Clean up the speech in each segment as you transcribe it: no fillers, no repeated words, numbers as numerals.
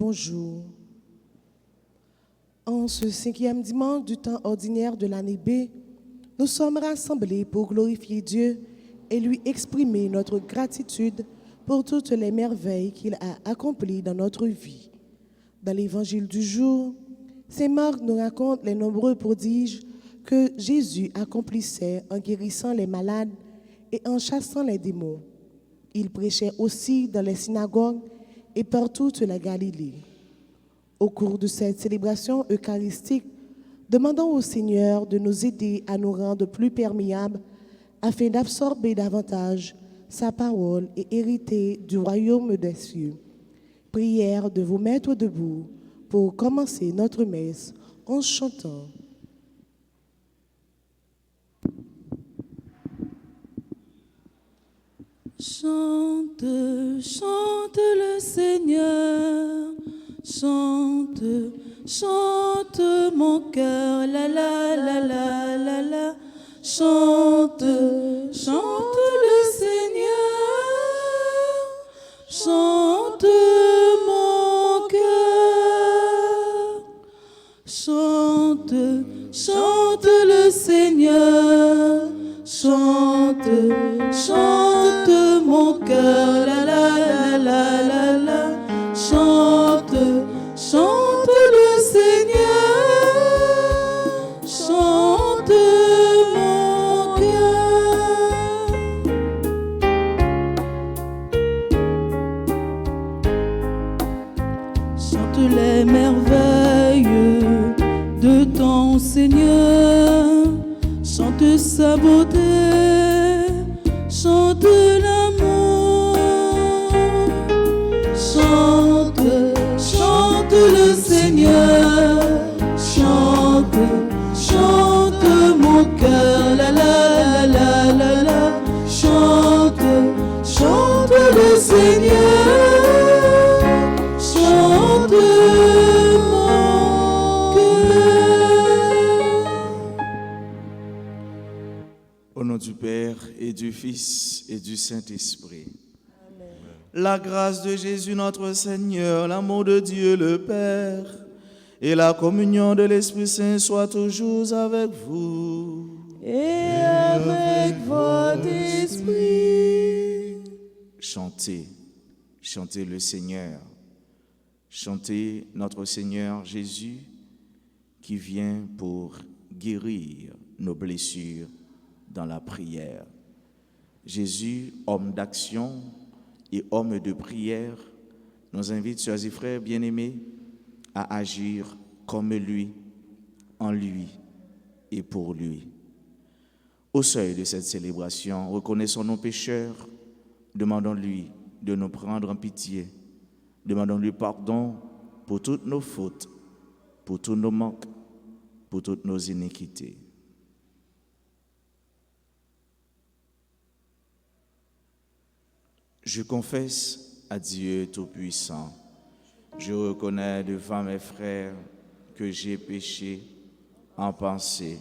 Bonjour. En ce 5e dimanche du temps ordinaire de l'année B, nous sommes rassemblés pour glorifier Dieu et lui exprimer notre gratitude pour toutes les merveilles qu'il a accomplies dans notre vie. Dans l'évangile du jour, Saint Marc nous raconte les nombreux prodiges que Jésus accomplissait en guérissant les malades et en chassant les démons. Il prêchait aussi dans les synagogues et par toute la Galilée. Au cours de cette célébration eucharistique, demandons au Seigneur de nous aider à nous rendre plus perméables afin d'absorber davantage sa parole et hériter du royaume des cieux. Prière de vous mettre debout pour commencer notre messe en chantant. Chante, chante le Seigneur, chante, chante mon cœur, la la la la la la. Chante, chante le Seigneur, chante mon cœur. Chante, chante le Seigneur, chante, chante mon cœur, la la la la la la. Chante, chante le Seigneur, chante mon cœur. Chante les merveilles de ton Seigneur, chante sa beauté, chante l'amour, chante, chante le Seigneur, chante, chante mon cœur, la la la la la, chante, chante le Seigneur, chante mon cœur. Au nom du Père et du Fils et du Saint-Esprit. La grâce de Jésus notre Seigneur, l'amour de Dieu le Père et la communion de l'Esprit Saint soient toujours avec vous. Et avec votre esprit. Chantez, chantez le Seigneur, chantez notre Seigneur Jésus qui vient pour guérir nos blessures dans la prière. Jésus, homme d'action et homme de prière, nous invite, sœurs et frères bien-aimés, à agir comme lui, en lui et pour lui. Au seuil de cette célébration, reconnaissons nos pécheurs, demandons-lui de nous prendre en pitié, demandons-lui pardon pour toutes nos fautes, pour tous nos manques, pour toutes nos iniquités. Je confesse à Dieu Tout-Puissant, je reconnais devant mes frères que j'ai péché en pensée,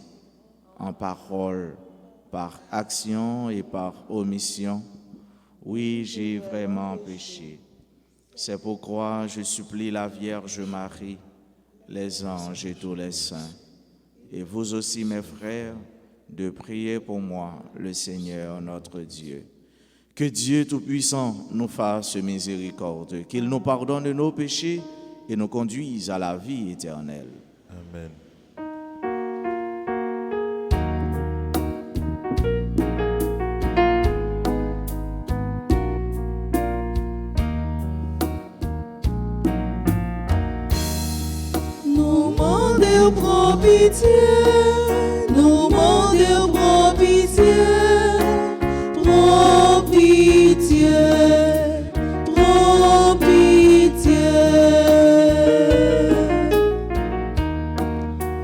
en parole, par action et par omission. Oui, j'ai vraiment péché. C'est pourquoi je supplie la Vierge Marie, les anges et tous les saints, et vous aussi mes frères, de prier pour moi, le Seigneur notre Dieu. Que Dieu Tout-Puissant nous fasse miséricorde, qu'il nous pardonne nos péchés et nous conduise à la vie éternelle. Amen. Nous demandons prends pitié, nous demandons prends pitié, prends pitié, prends pitié.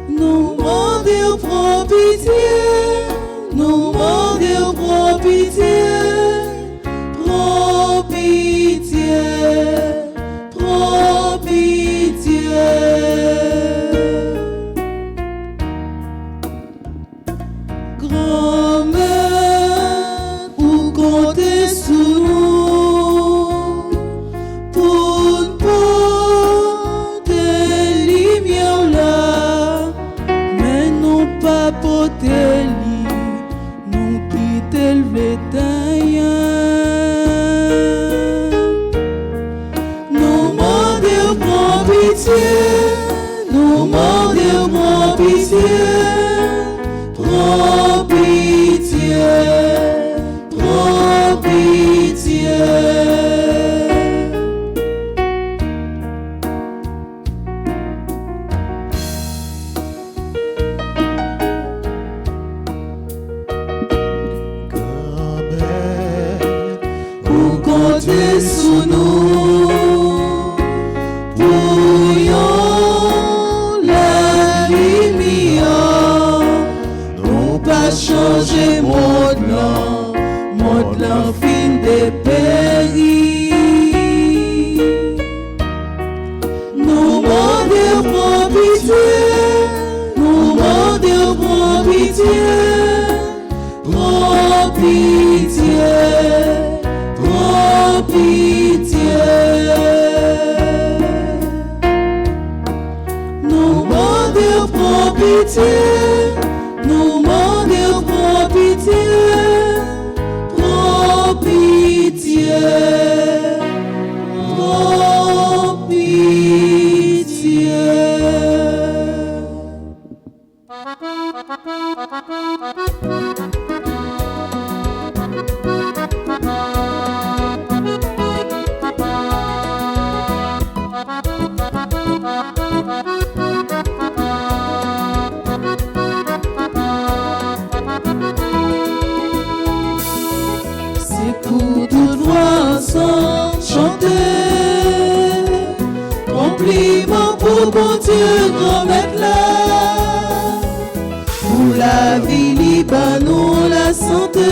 Nous demandons prends pitié, nous demandons prends pitié, prends pitié, prends pitié. pitié, prends pitié, prends pitié. Pour compter sous nous, bouillons la lumière, nous pas changer monde là fin de périr. Nous demandons prends pitié, nous demandons prends pitié, prends pitié, prends pitié. Nous demandons prends pitié, nous demandons prends pitié, prends pitié, prends pitié. C'est pour toute voix ensemble chanter, compliment pour bon Dieu, grand maître là, pour la vie libre, nous la santé,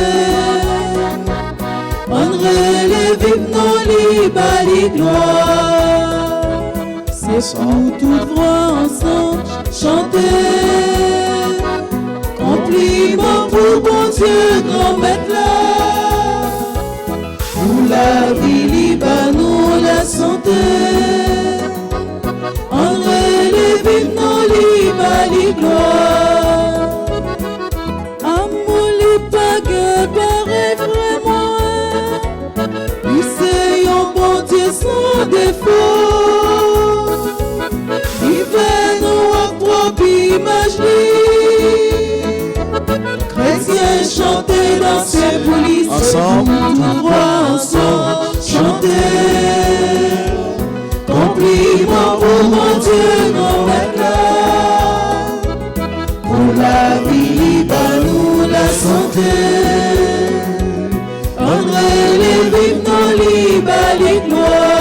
on relève nos libres, les gloires. C'est pour toute voix ensemble chanter, compliment pour bon Dieu, grand maître là, pour la vie libre, nous la santé, on relève nos libres, les gloires. Amour libre, paraît vraiment, lui c'est un bon Dieu sans défaut, il fait nous à propre image lui. Chrétiens chanter dans ses polices, Ensemble, tout droit ensemble, chanter. Compliment pour mon Dieu, grand maître là, pour la vie libre, nous la santé, on relève nos libres, les gloires.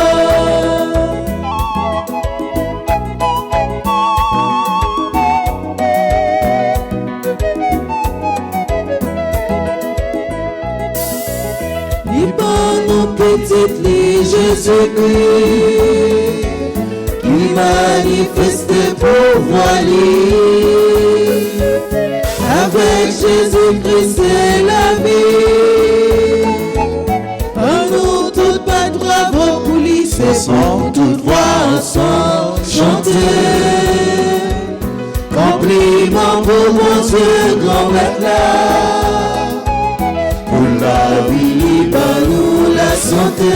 Nos petites lignes, Jésus-Christ, qui manifeste pouvoir libre. Avec Jésus-Christ, c'est la vie. En nous, tout pas droit, vos coulisses, c'est pour toute voix ensemble, chanter. Compliment pour mon Dieu, grand maître là, pour la vie libre, nous la santé,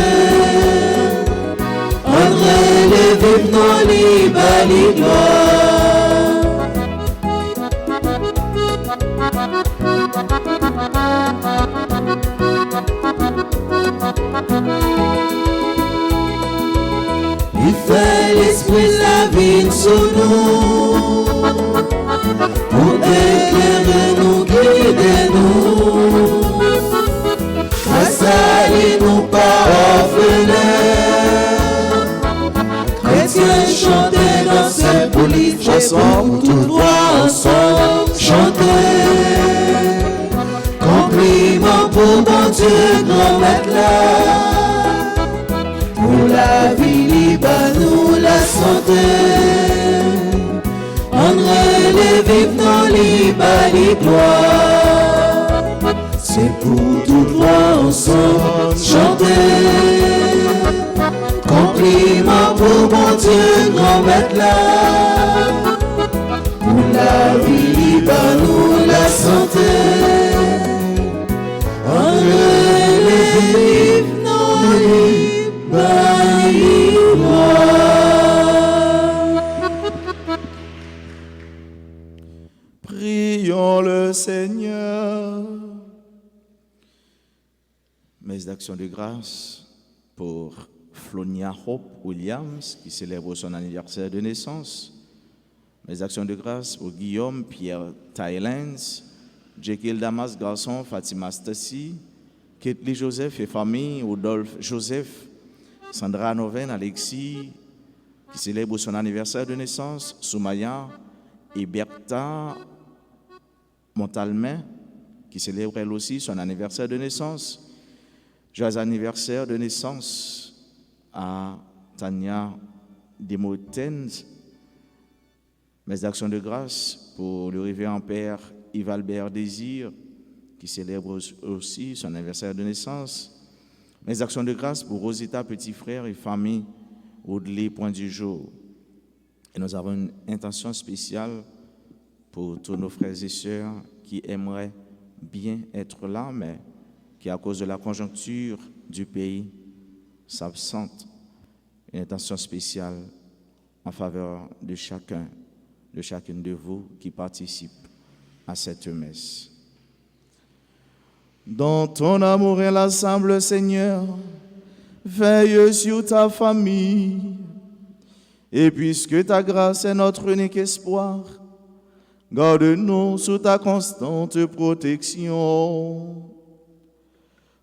on relève nos libres, les gloires. Il fait l'esprit la vie sous nous, pour éclairer nous, guider nous. Nous pas orphelins, chrétiens chanter dans ces polices, ensemble, tout droit ensemble, chanter. Compliment pour mon Dieu, grand maître là, pour la vie libre, nous la santé, on relève nos libres, les gloires. C'est pour toute voix ensemble chanter. Compliment pour mon Dieu, grand maître là, pour la vie libre, nous la santé, on relève nos libres, les gloires. Mes actions de grâce pour Flonia Hope Williams, qui célèbre son anniversaire de naissance. Mes actions de grâce pour Guillaume Pierre Thailands, Jekyll Damas Garçon, Fatima Stassi, Ketli Joseph et famille, Rodolphe Joseph, Sandra Noven, Alexis, qui célèbre son anniversaire de naissance, Soumaya et Bertha Montalmain, qui célèbre elle aussi son anniversaire de naissance. Joyeux anniversaire de naissance à Tania Demotens. Mes actions de grâce pour le révérend père Yves Albert Désir, qui célèbre aussi son anniversaire de naissance. Mes actions de grâce pour Rosita, petit frère et famille, Audley, point du jour. Et nous avons une intention spéciale pour tous nos frères et sœurs qui aimeraient bien être là, mais qui, à cause de la conjoncture du pays, s'absentent. Une intention spéciale en faveur de chacun, de chacune de vous qui participe à cette messe. Dans ton amour inlassable, Seigneur, veille sur ta famille. Et puisque ta grâce est notre unique espoir, garde-nous sous ta constante protection.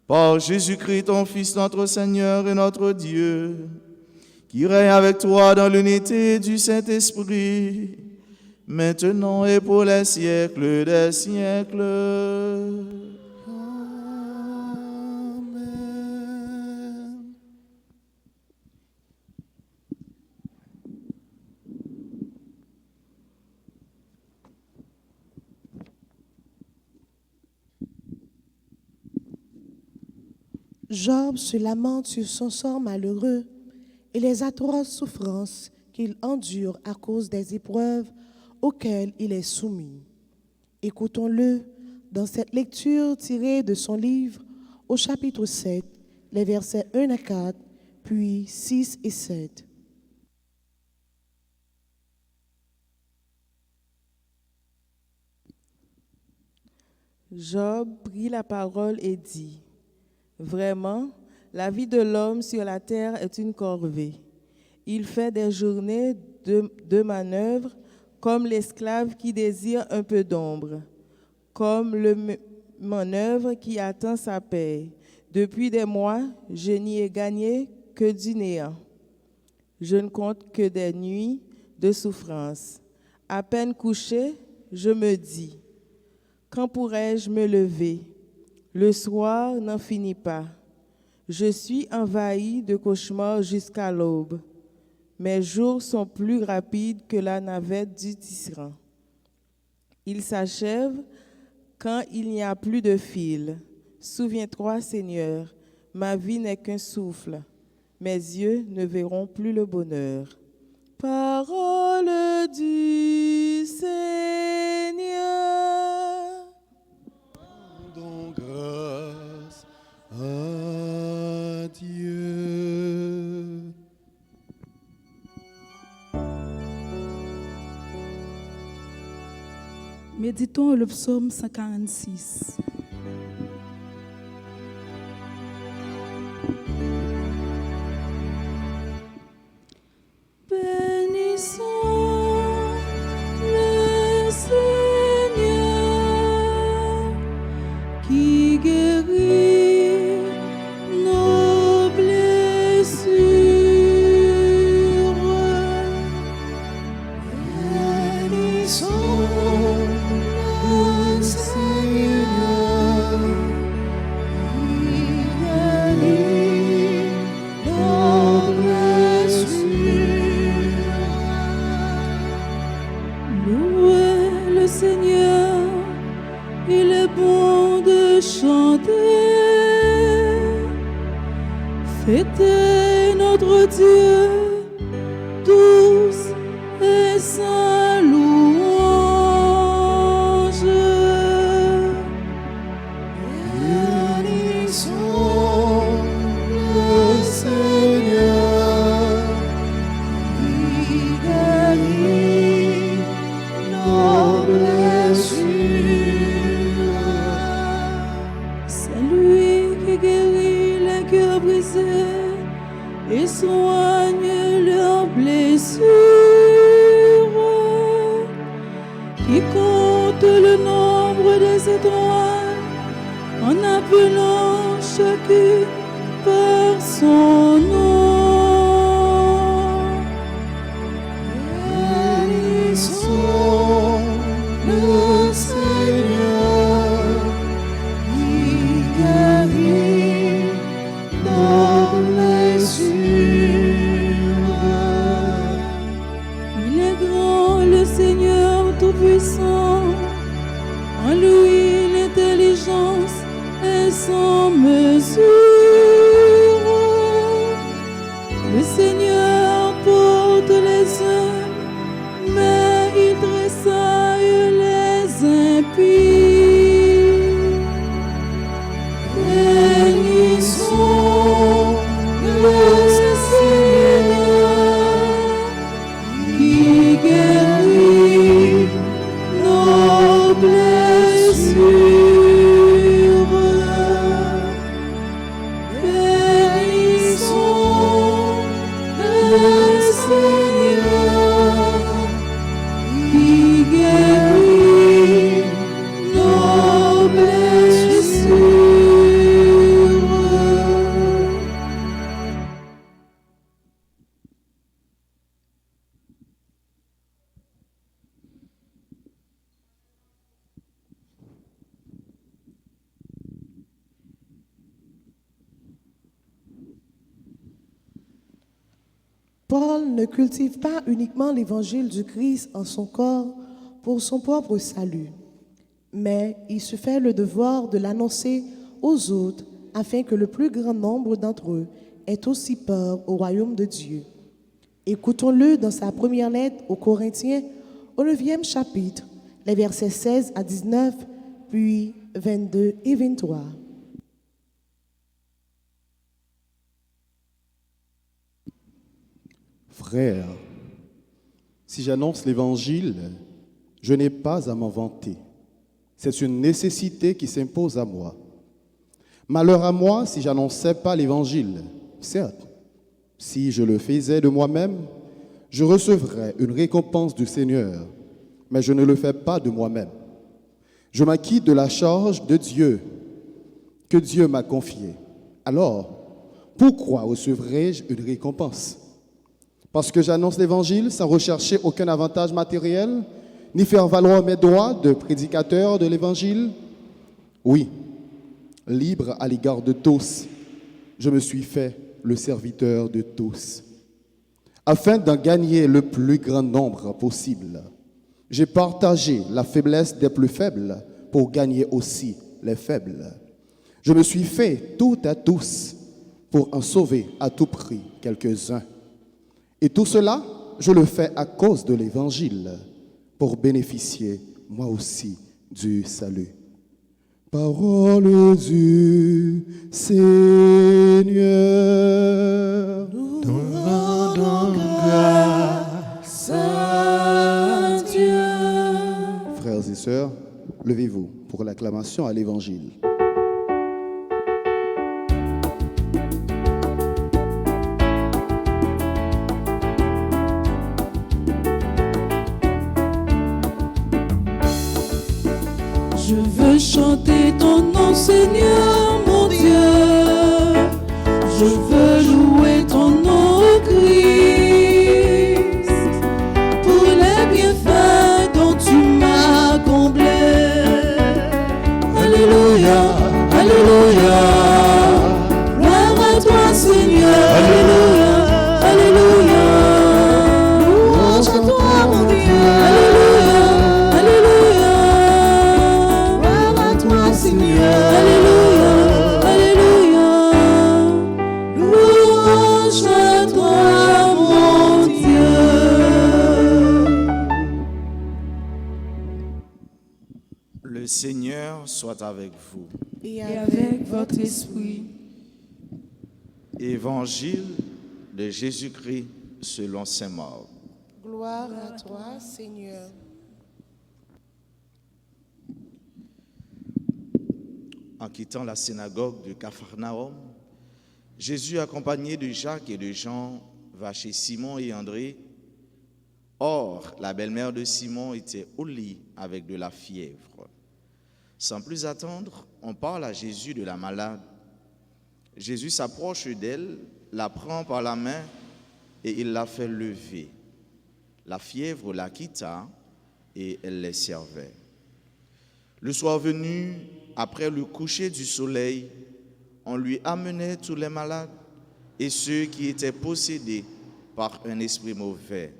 Par Jésus-Christ, ton Fils, notre Seigneur et notre Dieu, qui règne avec toi dans l'unité du Saint-Esprit, maintenant et pour les siècles des siècles. Job se lamente sur son sort malheureux et les atroces souffrances qu'il endure à cause des épreuves auxquelles il est soumis. Écoutons-le dans cette lecture tirée de son livre au chapitre 7, les versets 1 à 4, puis 6 et 7. Job prit la parole et dit: Vraiment, la vie de l'homme sur la terre est une corvée. Il fait des journées de manœuvre comme l'esclave qui désire un peu d'ombre, comme le manœuvre qui attend sa paix. Depuis des mois, je n'y ai gagné que du néant. Je ne compte que des nuits de souffrance. À peine couché, je me dis: quand pourrais-je me lever? Le soir n'en finit pas. Je suis envahi de cauchemars jusqu'à l'aube. Mes jours sont plus rapides que la navette du tyran. Ils s'achèvent quand il n'y a plus de fil. Souviens-toi, Seigneur, ma vie n'est qu'un souffle. Mes yeux ne verront plus le bonheur. Parole du Seigneur. Rendons grâce à Dieu. Méditons le psaume 146. Bénissons le Seigneur qui guérit nos blessures. Bénissons le Seigneur qui guérit nos blessures. Louez le Seigneur, il est bon de chanter. Fêtez notre Dieu, tous et sa louange. Bénissons le Seigneur qui guérit nos blessures. C'est lui qui guérit qui compte le nombre des étoiles en appelant chacune par son nom. Bénissons le Seigneur qui guérit nos blessures. Il est grand le Seigneur Tout-Puissant, en lui l'intelligence est sans mesure. Le Seigneur porte les hommes, mais il tressaille les impies. Bénissons le Seigneur qui guérit nos blessures. Bénissons le Seigneur qui guérit nos blessures. Paul ne cultive pas uniquement l'évangile du Christ en son corps pour son propre salut, mais il se fait le devoir de l'annoncer aux autres afin que le plus grand nombre d'entre eux ait aussi part au royaume de Dieu. Écoutons-le dans sa première lettre aux Corinthiens, au 9e chapitre, les versets 16 à 19, puis 22 et 23. Frères, si j'annonce l'Évangile, je n'ai pas à m'en vanter. C'est une nécessité qui s'impose à moi. Malheur à moi si j'annonçais pas l'Évangile. Certes, si je le faisais de moi-même, je recevrais une récompense du Seigneur, mais je ne le fais pas de moi-même. Je m'acquitte de la charge de Dieu que Dieu m'a confiée. Alors, pourquoi recevrais-je une récompense? Parce que j'annonce l'Évangile sans rechercher aucun avantage matériel, ni faire valoir mes droits de prédicateur de l'Évangile? Oui, libre à l'égard de tous, je me suis fait le serviteur de tous. Afin d'en gagner le plus grand nombre possible, j'ai partagé la faiblesse des plus faibles pour gagner aussi les faibles. Je me suis fait tout à tous pour en sauver à tout prix quelques-uns. Et tout cela, je le fais à cause de l'Évangile, pour bénéficier, moi aussi, du salut. Parole du Seigneur. Nous rendons grâce à Dieu. Frères et sœurs, levez-vous pour l'acclamation à l'Évangile. Je veux chanter ton nom, Seigneur, mon Dieu. Je veux louer ton nom, Christ, pour les bienfaits dont tu m'as comblé. Alléluia, Alléluia. Gloire à toi, Seigneur. Alléluia, Alléluia. Louange à toi, mon Dieu. Alléluia, Alléluia. Seigneur. Alléluia, Alléluia. Louange à toi, mon Dieu. Le Seigneur soit avec vous. Et Et avec votre esprit. Évangile de Jésus-Christ selon saint Marc. gloire à toi, Seigneur. En quittant la synagogue de Capharnaüm, Jésus, accompagné de Jacques et de Jean, va chez Simon et André Or, la belle-mère de Simon était au lit avec de la fièvre. Sans plus attendre, on parle à Jésus de la malade. Jésus s'approche d'elle, la prend par la main et il la fait lever. La fièvre la quitta et elle les servait. Le soir venu, après le coucher du soleil, on lui amenait tous les malades et ceux qui étaient possédés par un esprit mauvais.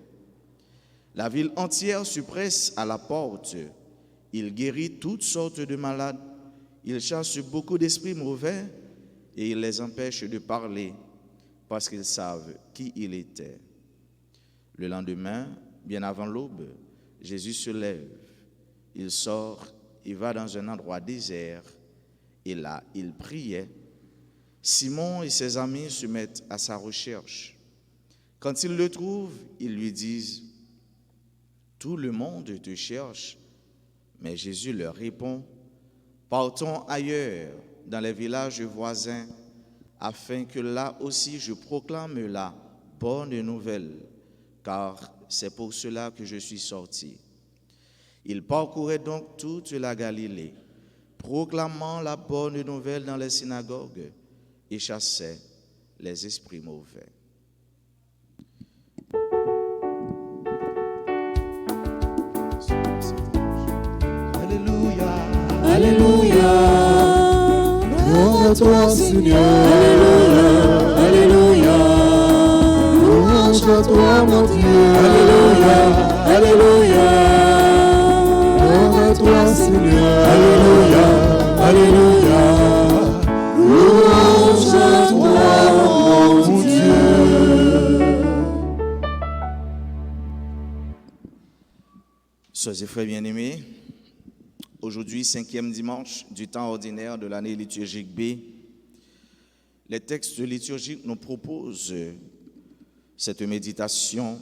La ville entière se presse à la porte. Il guérit toutes sortes de malades. Il chasse beaucoup d'esprits mauvais et il les empêche de parler parce qu'ils savent qui il était. Le lendemain, bien avant l'aube, Jésus se lève. Il sort, il va dans un endroit désert et là, il priait. Simon et ses amis se mettent à sa recherche. Quand ils le trouvent, ils lui disent: « Tout le monde te cherche. » Mais Jésus leur répond: « Partons ailleurs, dans les villages voisins, afin que là aussi je proclame la bonne nouvelle, car c'est pour cela que je suis sorti. » Il parcourait donc toute la Galilée, proclamant la bonne nouvelle dans les synagogues et chassait les esprits mauvais. Alléluia, Alléluia, gloire à toi Seigneur. Alléluia, Alléluia, louange à toi mon Dieu. Alléluia, Alléluia, gloire à toi Seigneur. Alléluia, Alléluia, louange à toi mon Dieu. Sœurs et frères bien-aimés, aujourd'hui, 5e dimanche du temps ordinaire de l'année liturgique B, les textes liturgiques nous proposent cette méditation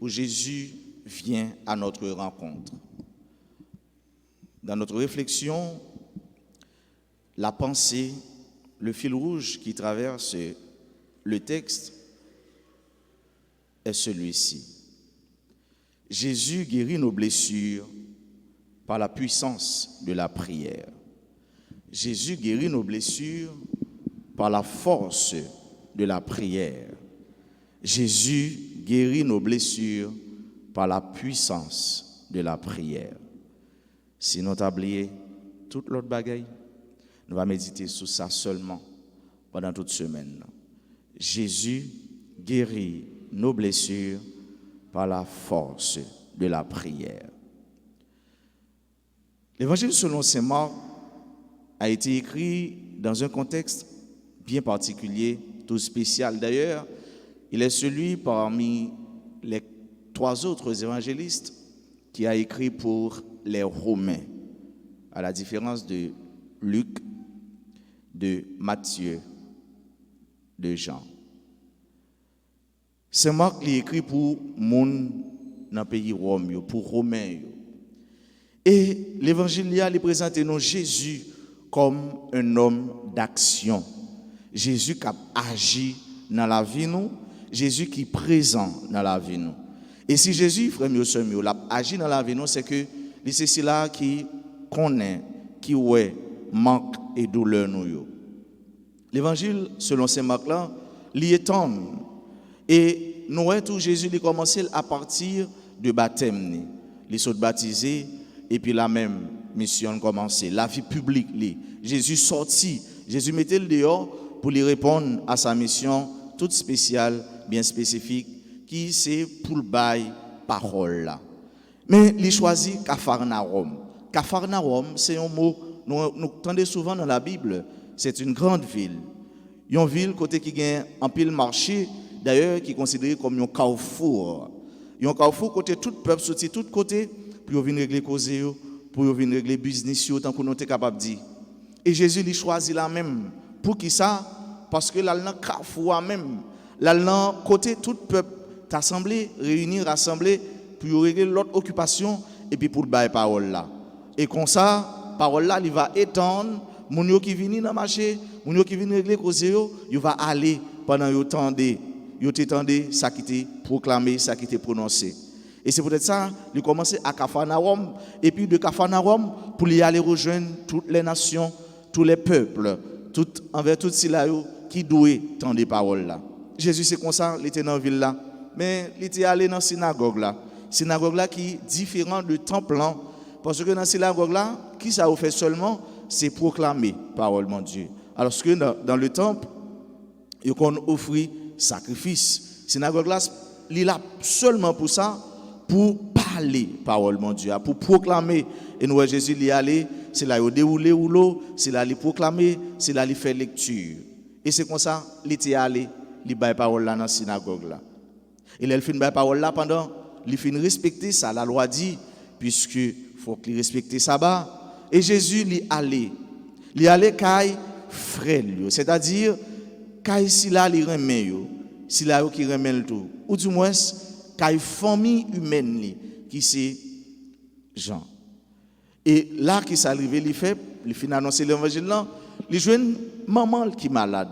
où Jésus vient à notre rencontre. Dans notre réflexion, la pensée, le fil rouge qui traverse le texte est celui-ci. Jésus guérit nos blessures par la puissance de la prière. Jésus guérit nos blessures par la force de la prière. Jésus guérit nos blessures par la puissance de la prière. Si nous avons oublié toute l'autre bagaille, nous allons méditer sur ça seulement pendant toute semaine. Jésus guérit nos blessures par la force de la prière. L'évangile selon saint Marc a été écrit dans un contexte bien particulier, tout spécial. D'ailleurs, il est celui parmi les 3 autres évangélistes qui a écrit pour les Romains, à la différence de Luc, de Matthieu, de Jean. Saint Marc l'a écrit pour moun dans le pays Rome, pour Romains. Et l'évangile lui présente nous Jésus comme un homme d'action. Jésus qui a agi dans la vie nous, Jésus qui est présent dans la vie nous. Et si Jésus, frère mieux, a agi dans la vie nous, c'est que c'est cela qui connaît, qui ouais, manque et douleur nous. L'évangile selon saint Marc là, lui étend. Et nous voyons tout Jésus a commencé à partir de baptême. Il s'est baptisé et puis la même mission a commencé. La vie publique, Jésus sorti, Jésus mettait le dehors pour lui répondre à sa mission toute spéciale, bien spécifique, qui c'est pour le bail parole là. Mais il choisit Capharnaüm. Capharnaüm, c'est un mot nous entendons souvent dans la Bible. C'est une grande ville. Une ville côté qui gagne un pile marché, d'ailleurs qui est considéré comme un carrefour. Un carrefour côté tout peuple sorti tout côté pour venir régler cause, pour venir régler business tant qu'on est capable de dire. Et Jésus lui choisit la même. Pour qui ça? Parce que là dans carrefour même, là dans côté tout peuple t'assemblé, réunir, rassembler pour régler l'autre occupation et puis pour le bailler parole là. Et comme ça, parole là il va étendre moun yo qui viennent dans marché, moun yo qui viennent régler cause yo, il va aller pendant yo tendez ils t'entendaient ça qui était proclamé, ça qui était prononcé. Et c'est peut-être ça, il commençait à Capharnaüm, et puis de Capharnaüm, pour y aller rejoindre toutes les nations, tous les peuples, envers tout ceux qui doivent entendre des paroles là. Jésus, c'est comme ça, il était dans la ville là, mais il était allé dans la synagogue là. Synagogue là qui est différent de temple là, parce que dans la synagogue là, qui ça fait seulement, c'est proclamer parole de Dieu. Alors que dans le temple, il qu'on offre sacrifice. Synagogue là, il est là seulement pour ça, pour parler parole de Dieu, pour proclamer. Et nous, Jésus il est allé, c'est là il déroulé ou l'eau, c'est là il proclamer, c'est là il fait lecture. Et c'est comme ça, il était allé, il bail parole là dans la synagogue là. Et il fait bail parole là pendant, il fait respecter ça, la loi dit, puisque faut qu'il respecte ça bas. Et Jésus il est allé caille frère, c'est-à-dire caille si là il remet yo, si là qui remet le tout, ou du moins caille famille humaine qui c'est Jean. Et là qui s'est arrivé, il fait annoncer l'évangile là, il joint maman qui est malade.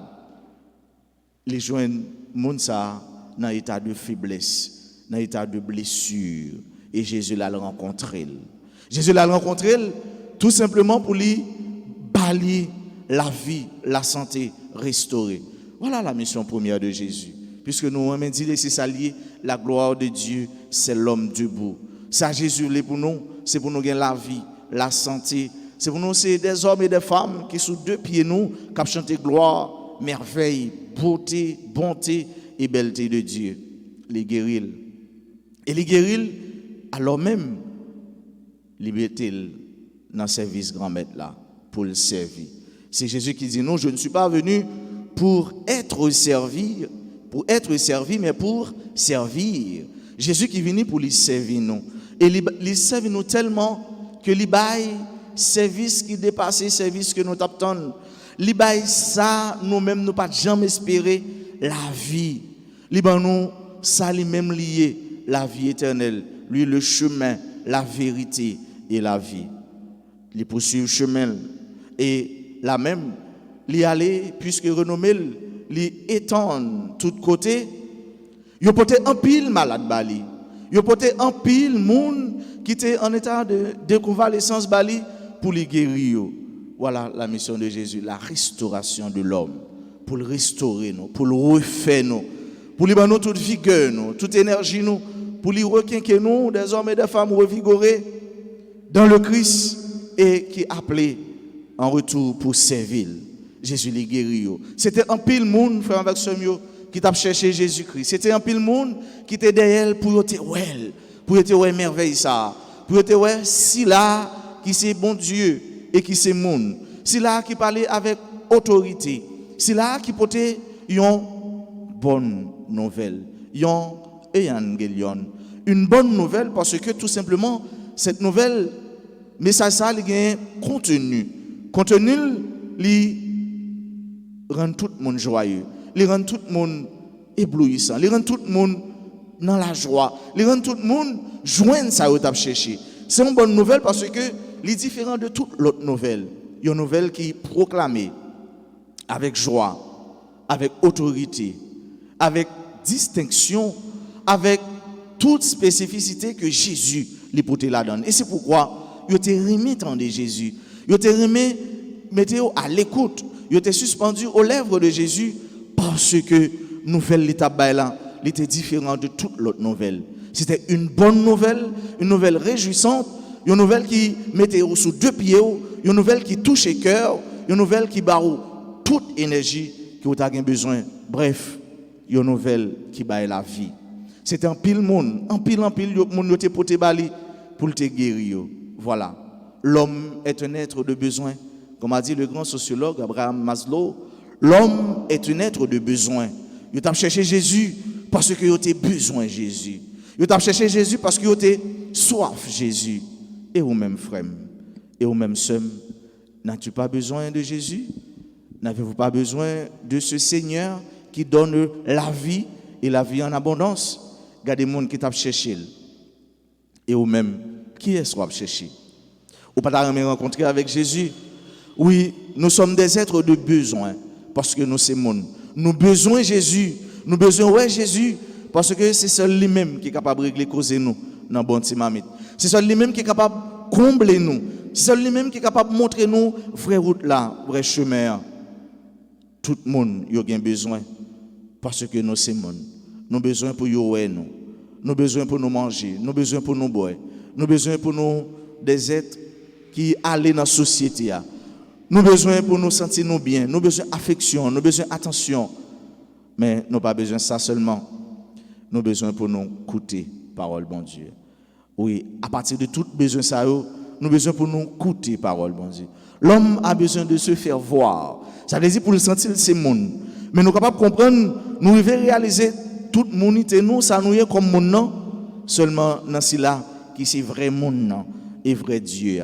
Il joint moun ça dans état de faiblesse, dans état de blessure, et Jésus l'a rencontré. Jésus l'a rencontré tout simplement pour lui balayer la vie, la santé restaurée. Voilà la mission première de Jésus. Puisque nous avons dit c'est s'allier la gloire de Dieu, c'est l'homme debout. Ça Jésus est pour nous, c'est pour nous gagner la vie, la santé. C'est pour nous, c'est des hommes et des femmes qui sous deux pieds nous, qui chantent gloire, merveille, beauté, bonté et belleté de Dieu. Les guérils. Et les guérils, alors même, liberté dans le service grand-maître là, pour le servir. C'est Jésus qui dit non, je ne suis pas venu pour être servi, mais pour servir. Jésus qui est venu pour lui servir nous. Et il servir nous tellement que il bail service qui dépasse le service que nous t'attendons. Il bail ça nous-mêmes nous pas jamais espérer la vie. Il bail nous ça lui-même lié la vie éternelle, lui le chemin, la vérité et la vie. Il poursuit le chemin et là même il aller puisque renommé il étend tout côté. Il portait un pile malade bali. Il portait un pile monde qui était en état de convalescence bali pour les guérir. Voilà la mission de Jésus, la restauration de l'homme, pour le restaurer nous, pour le refaire nous, pour lui donner toute vigueur nous, toute énergie nous, pour lui requinquer nous des hommes et des femmes revigorés dans le Christ et qui appelé en retour pour servir. Jésus les guérit. C'était un pile monde frère avec ce mieux qui t'a cherché Jésus-Christ. C'était un pile monde qui était derrière pour te well, pour te ouais merveille ça, pour te ouais si là qui c'est bon Dieu et qui c'est monde, si là qui parlait avec autorité, si là qui portait une bonne nouvelle, une bonne nouvelle parce que tout simplement cette nouvelle message ça il a un contenu li rend tout le monde joyeux, il rend tout le monde éblouissant, il rend tout le monde dans la joie, il rend tout le monde joindre ça au t'a cherché. C'est une bonne nouvelle parce que il est différent de toute l'autre nouvelle. Il y a une nouvelle qui est proclamée avec joie, avec autorité, avec distinction, avec toute spécificité que Jésus lui portait là-dedans. Et c'est pourquoi il était remis tant de Jésus. Il était remis, mettez-vous à l'écoute. Il était suspendu aux lèvres de Jésus parce que nouvelle l'étape là, il était différent de toute l'autre nouvelle. C'était une bonne nouvelle, une nouvelle réjouissante, une nouvelle qui mettait sous deux pieds, une nouvelle qui touche le cœur, une nouvelle qui barre toute énergie que vous avez besoin. Bref, une nouvelle qui baille la vie. C'était un pile monde, un pile monde qui était pour te bali, pour te guérir. Voilà. L'homme est un être de besoin. Comme a dit le grand sociologue Abraham Maslow, l'homme est un être de besoin. Il t'a cherché Jésus parce qu'il a besoin de Jésus. Il t'a cherché Jésus parce qu'il a soif de Jésus. Et vous-même, frère, et vous-même, sœur, n'as-tu pas besoin de Jésus? N'avez-vous pas besoin de ce Seigneur qui donne la vie et la vie en abondance? Regardez les gens qui t'a cherché. Et vous-même, qui est-ce qu'on va chercher? Ou pas jamais rencontrer avec Jésus? Oui, nous sommes des êtres de besoin parce que nous sommes monde. Nous besoin de Jésus, Nous besoin ouais Jésus parce que c'est seul lui-même qui est capable de régler causer nous dans bon petit mamite. C'est seul lui-même qui est capable de combler nous. C'est seul lui-même qui est capable de montrer nous vraie route là, vrai chemin. Tout le monde a besoin parce que nous sommes monde. Nous avons besoin pour nous. Nous avons besoin pour nous manger, nous avons besoin pour nous boire. Nous avons besoin pour nous des êtres qui allaient dans la société. Nous avons besoin pour nous sentir nous bien. Nous avons besoin d'affection, nous avons besoin d'attention. Mais nous n'avons pas besoin de ça seulement. Nous avons besoin pour nous écouter parole bon Dieu. Oui, à partir de tout besoin ça, nous avons besoin pour nous écouter parole bon Dieu. L'homme a besoin de se faire voir. Ça veut dire pour le sentir c'est monde. Mais nous sommes capables de comprendre, nous devons réaliser tout le monde nous, ça nous est comme monde non, seulement dans cela qui c'est vrai monde et vrai Dieu.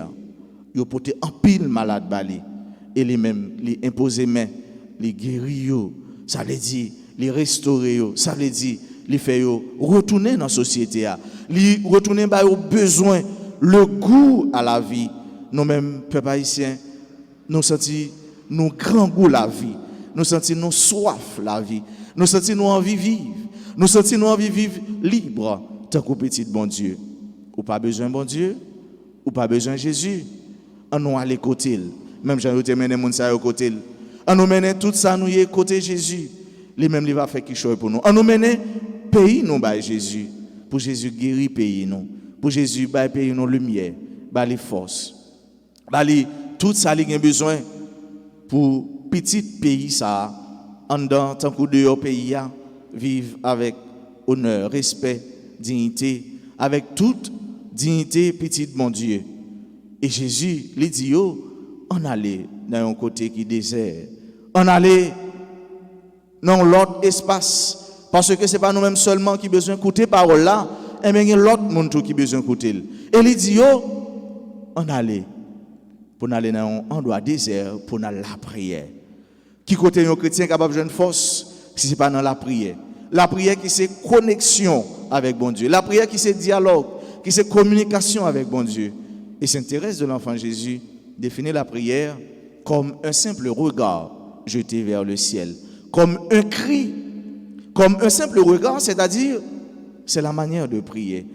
Il porté en pile malade bali et les mêmes les imposer main, les guérir, ça veut dire les restaurer, ça veut dire les faire retourner dans la société, les retourner bah aux besoins, le goût à la vie. Nous-mêmes peuple haïtien, nous sentons nous grand goût la vie, nous sentons nous soif la vie, nous sentons nous envie vivre, nous sentons nous envie vivre libre tant que petit bon Dieu. Ou pas besoin bon Dieu, ou pas besoin Jésus. On nous aller côté, même j'ai été mené mon ça côté. On nous mener tout ça nous y côté Jésus. Lui-même il va faire quelque chose pour nous. On nous mener pays nous by Jésus. Pour Jésus guérir pays nous. Pour Jésus by pays nous lumière, by les forces. By tout ça il a besoin pour petit pays ça en dans tant que dehors pays vivre avec honneur, respect, dignité, avec toute dignité petit mon Dieu. Et Jésus lui dit on allait dans un côté qui désert. On allait dans l'autre espace parce que c'est pas nous-mêmes seulement qui besoin écouter parole là, et bien il y a l'autre monde qui besoin écouter. Et il dit on allait pour aller dans un endroit désert pour dans la prière. Qui côté un chrétien capable de jeune force si c'est pas dans la prière. La prière qui c'est connexion avec bon Dieu. La prière qui c'est dialogue, qui c'est communication avec bon Dieu. Et Sainte Thérèse de l'Enfant Jésus définit la prière comme un simple regard jeté vers le ciel, comme un cri, comme un simple regard, c'est-à-dire c'est la manière de prier.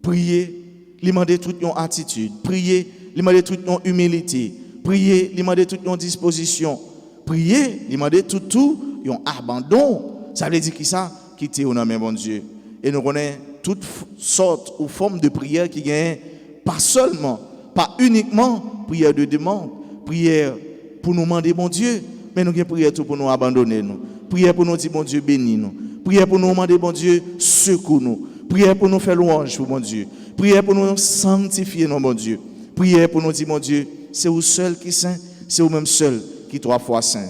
Prier, lui demander toute une attitude, prier, lui demander toute une humilité, prier, lui demander toute une disposition, prier, lui demander tout un abandon. Ça veut dire qui ça? Quitter au nom de bon Dieu. Et nous connaissons toutes sortes ou formes de prière qui gagnent, pas seulement, pas uniquement prière de demande, prière pour nous demander bon Dieu, mais nous avons prière tout pour nous abandonner nous. Prière pour nous dire bon Dieu bénis nous. Prière pour nous demander bon Dieu secours nous. Prière pour nous faire louange pour bon Dieu. Prière pour nous sanctifier nos bon Dieu. Prière pour nous dire mon Dieu, c'est vous seul qui saint, c'est vous même seul qui 3 fois saint.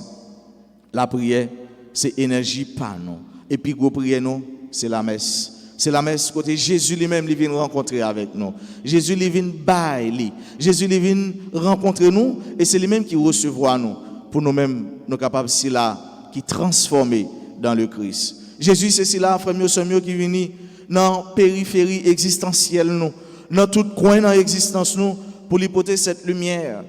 La prière c'est énergie par nous. Et puis gros prière nous, c'est la messe. C'est la messe côté Jésus lui-même il vient rencontrer avec nous. Jésus il vient bailler. Jésus il vient rencontrer nous et c'est lui-même qui recevra nous pour nous-mêmes nous capables si là qui transformer dans le Christ. Jésus c'est si là frère mieux qui vient dans périphérie existentielle nous, dans tout coin dans l'existence nous pour lui porter cette lumière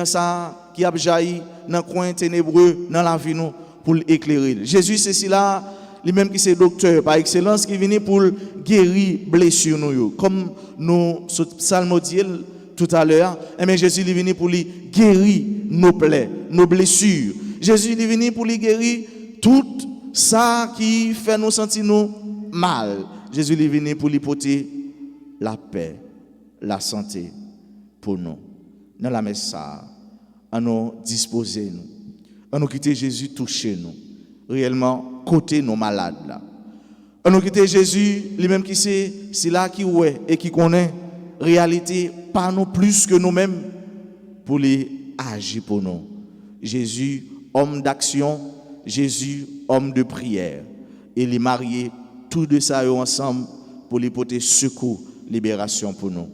ça qui a jailli dans coin ténébreux dans la vie nous pour l'éclairer. Jésus c'est si là lui-même qui c'est docteur par excellence qui vient pour guérir blessures nous comme nous psalmodier tout à l'heure. Mais Jésus il vient pour lui guérir nos plaies, nos blessures. Jésus il vient pour lui guérir tout ça qui fait nous sentir nous mal. Jésus il vient pour lui porter la paix, la santé pour nous. Dans la messe ça, à nous disposer nous, à nous quitter Jésus toucher nous, réellement côté nos malades là. À nous quitter Jésus, lui-même qui sait, c'est là qui ouais et qui connaît réalité pas nous plus que nous-mêmes pour les agir pour nous. Jésus, homme d'action, Jésus, homme de prière. Et les mariés, tous deux ça ensemble pour les porter secours, libération pour nous.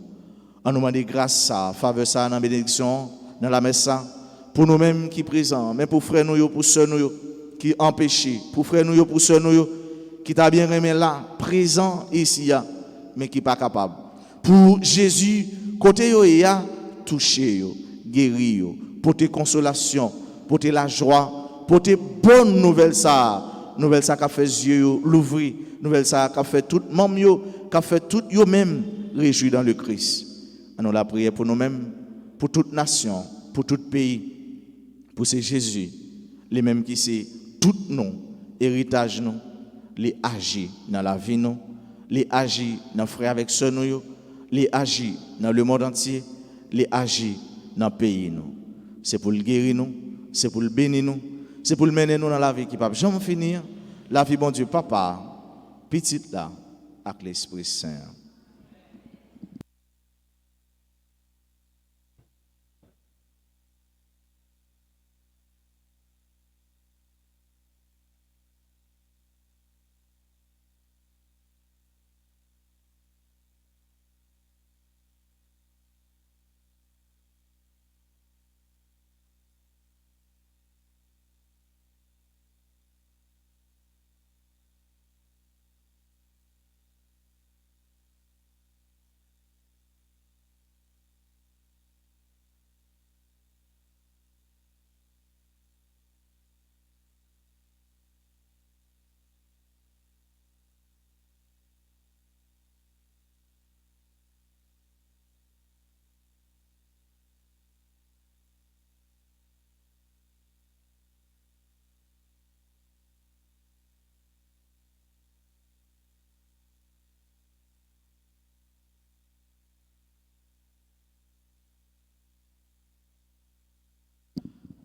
On nous demande grâce ça, faveur ça dans la bénédiction, dans la messe ça, pour nous-mêmes qui présents, mais pour frères nous, pour sœurs nous, qui empêchés, pour frères nous, pour sœurs nous, qui t'a bien aimé là, présent ici, mais qui pas capable. Pour Jésus, côté yo ya, toucher yo, guérir yo, porter consolation, porter la joie, porter bonne nouvelle ça nouvelle ça qu'a fait yeux l'ouvrir, nouvelle ça qu'a fait tout membre yo, qu'a fait tout yo même réjouir dans le Christ. Nous la prière pour nous-mêmes, pour toute nation, pour tout pays, pour ces Jésus, les mêmes qui c'est tout nous, héritage nous, les agir dans la vie nous, les agir dans frères avec sœurs nous, les agir dans le monde entier, les agir dans le pays nous. C'est pour le guérir nous, c'est pour le bénir nous, c'est pour le mener nous dans la vie qui ne peut jamais finir. La vie, bon Dieu, Papa, petite là, avec l'Esprit Saint.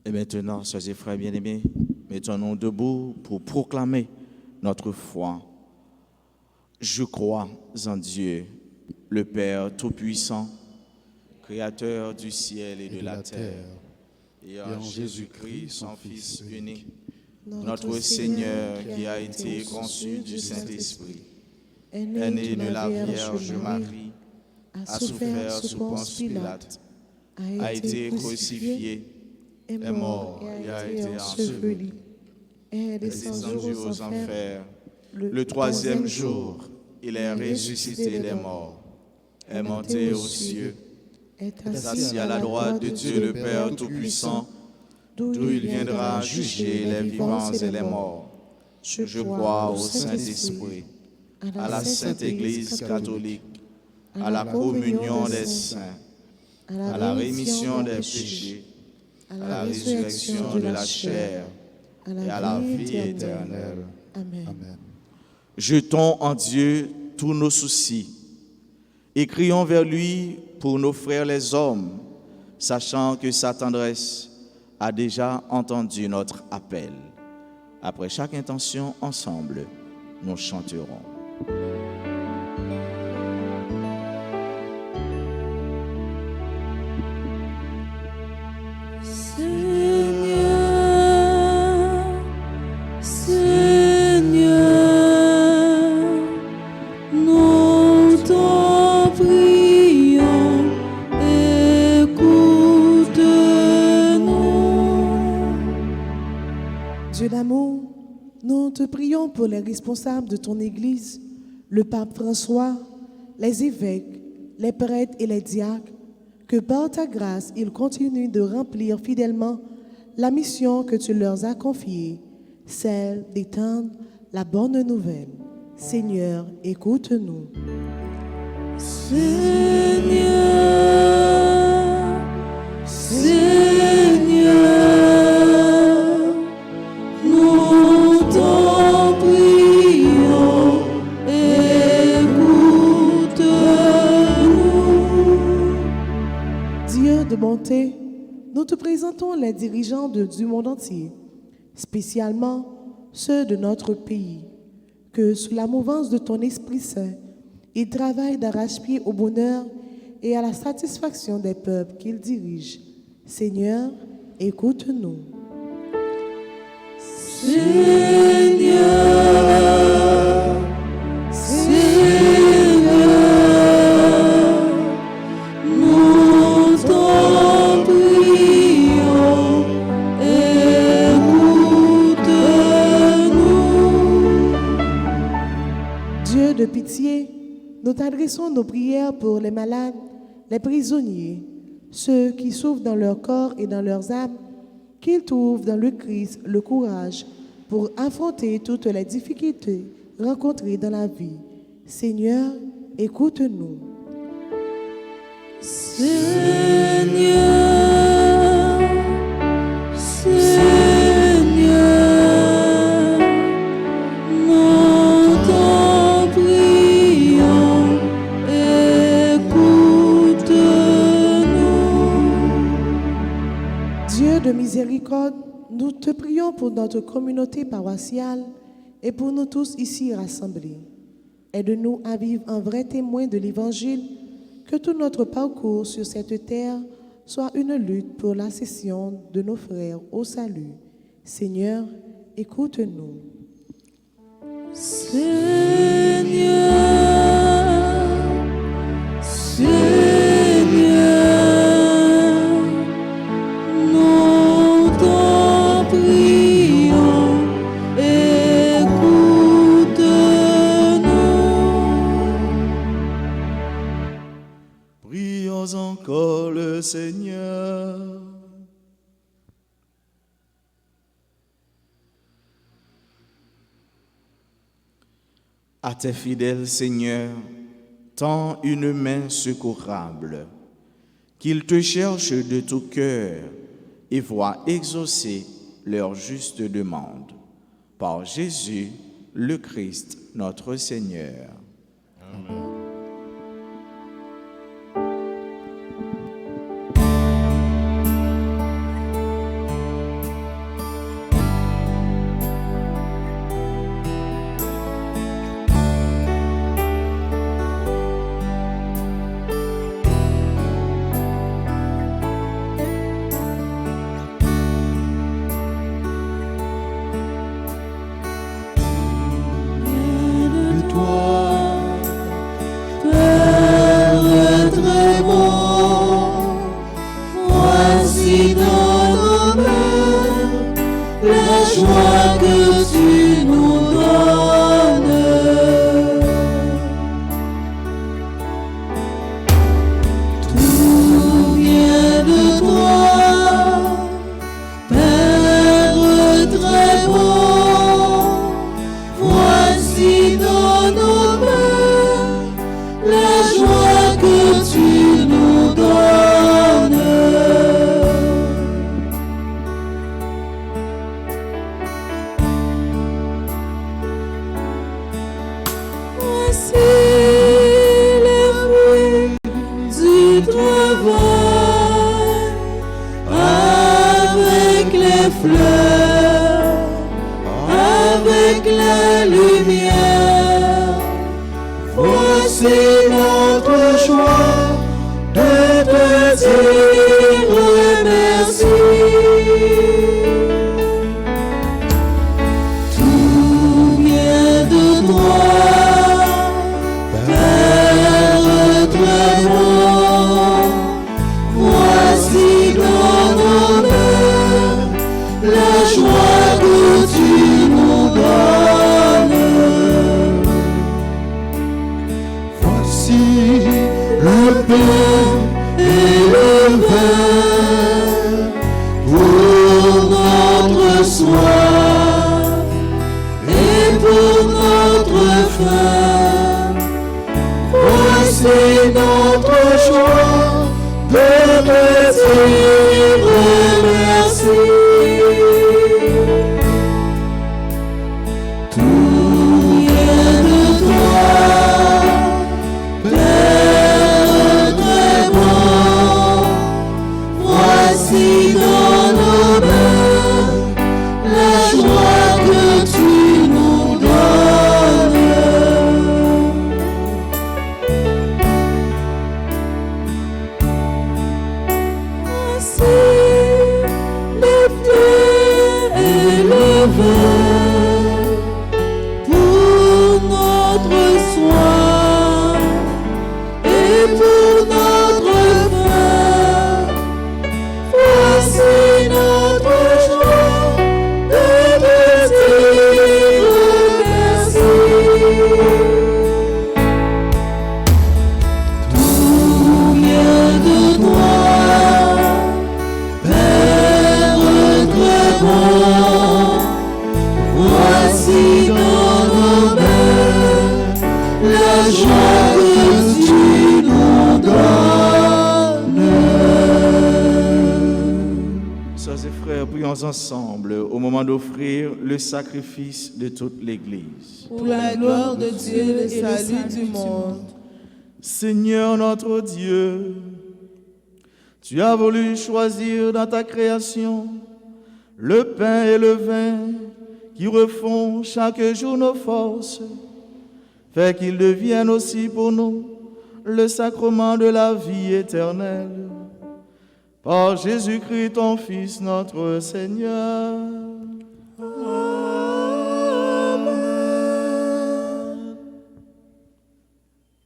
Et maintenant, sœurs et frères bien-aimés, mettons-nous debout pour proclamer notre foi. Je crois en Dieu, le Père Tout-Puissant, Créateur du ciel et de la terre, et en Jésus-Christ, son Fils unique, notre Seigneur qui a été conçu du Saint-Esprit, est né de la Vierge Marie, a souffert sous Ponce Pilate, a été crucifié, est mort et a été enseveli, est descendu aux enfers. Le troisième jour, il est ressuscité des morts, est monté aux cieux, est assis à la droite de Dieu le Père Tout-Puissant, d'où il viendra juger les vivants et les morts. Je crois au Saint-Esprit, à la Sainte Église catholique, à la communion des saints, à la rémission des péchés, à la résurrection de la chair et à la vie éternelle. Amen. Jetons en Dieu tous nos soucis et crions vers lui pour nos frères les hommes, sachant que sa tendresse a déjà entendu notre appel. Après chaque intention, ensemble, nous chanterons. Dieu d'amour, nous te prions pour les responsables de ton Église, le pape François, les évêques, les prêtres et les diacres, que par ta grâce, ils continuent de remplir fidèlement la mission que tu leur as confiée, celle d'étendre la bonne nouvelle. Seigneur, écoute-nous. Nous t'en prions, écoute-nous. Dieu de bonté, nous te présentons les dirigeants du monde entier, spécialement ceux de notre pays, que sous la mouvance de ton Esprit Saint, ils travaillent d'arrache-pied au bonheur et à la satisfaction des peuples qu'ils dirigent. Seigneur, écoute-nous. Seigneur, nous t'en prions, écoute-nous. Dieu de pitié, nous t'adressons nos prières pour les malades, les prisonniers, ceux qui souffrent dans leur corps et dans leurs âmes, qu'ils trouvent dans le Christ le courage pour affronter toutes les difficultés rencontrées dans la vie. Seigneur, écoute-nous. Seigneur, Seigneur, nous t'en prions, écoute-nous. Dieu de miséricorde, nous te prions pour notre communauté paroissiale et pour nous tous ici rassemblés. Aide-nous à vivre un vrai témoin de l'Évangile, que tout notre parcours sur cette terre soit une lutte pour l'accession de nos frères au salut. Seigneur, écoute-nous. Seigneur, Seigneur, nous t'en prions, écoute-nous. Prions encore le Seigneur. À tes fidèles, Seigneur, tends une main secourable, qu'ils te cherchent de tout cœur et voient exaucer leur juste demande. Par Jésus, le Christ, notre Seigneur. Amen. Prions ensemble au moment d'offrir le sacrifice de toute l'Église. Pour la gloire de Dieu et le salut du monde. Seigneur notre Dieu, tu as voulu choisir dans ta création le pain et le vin qui refont chaque jour nos forces. Fais qu'ils deviennent aussi pour nous le sacrement de la vie éternelle. Par Jésus-Christ, ton Fils, notre Seigneur. Amen.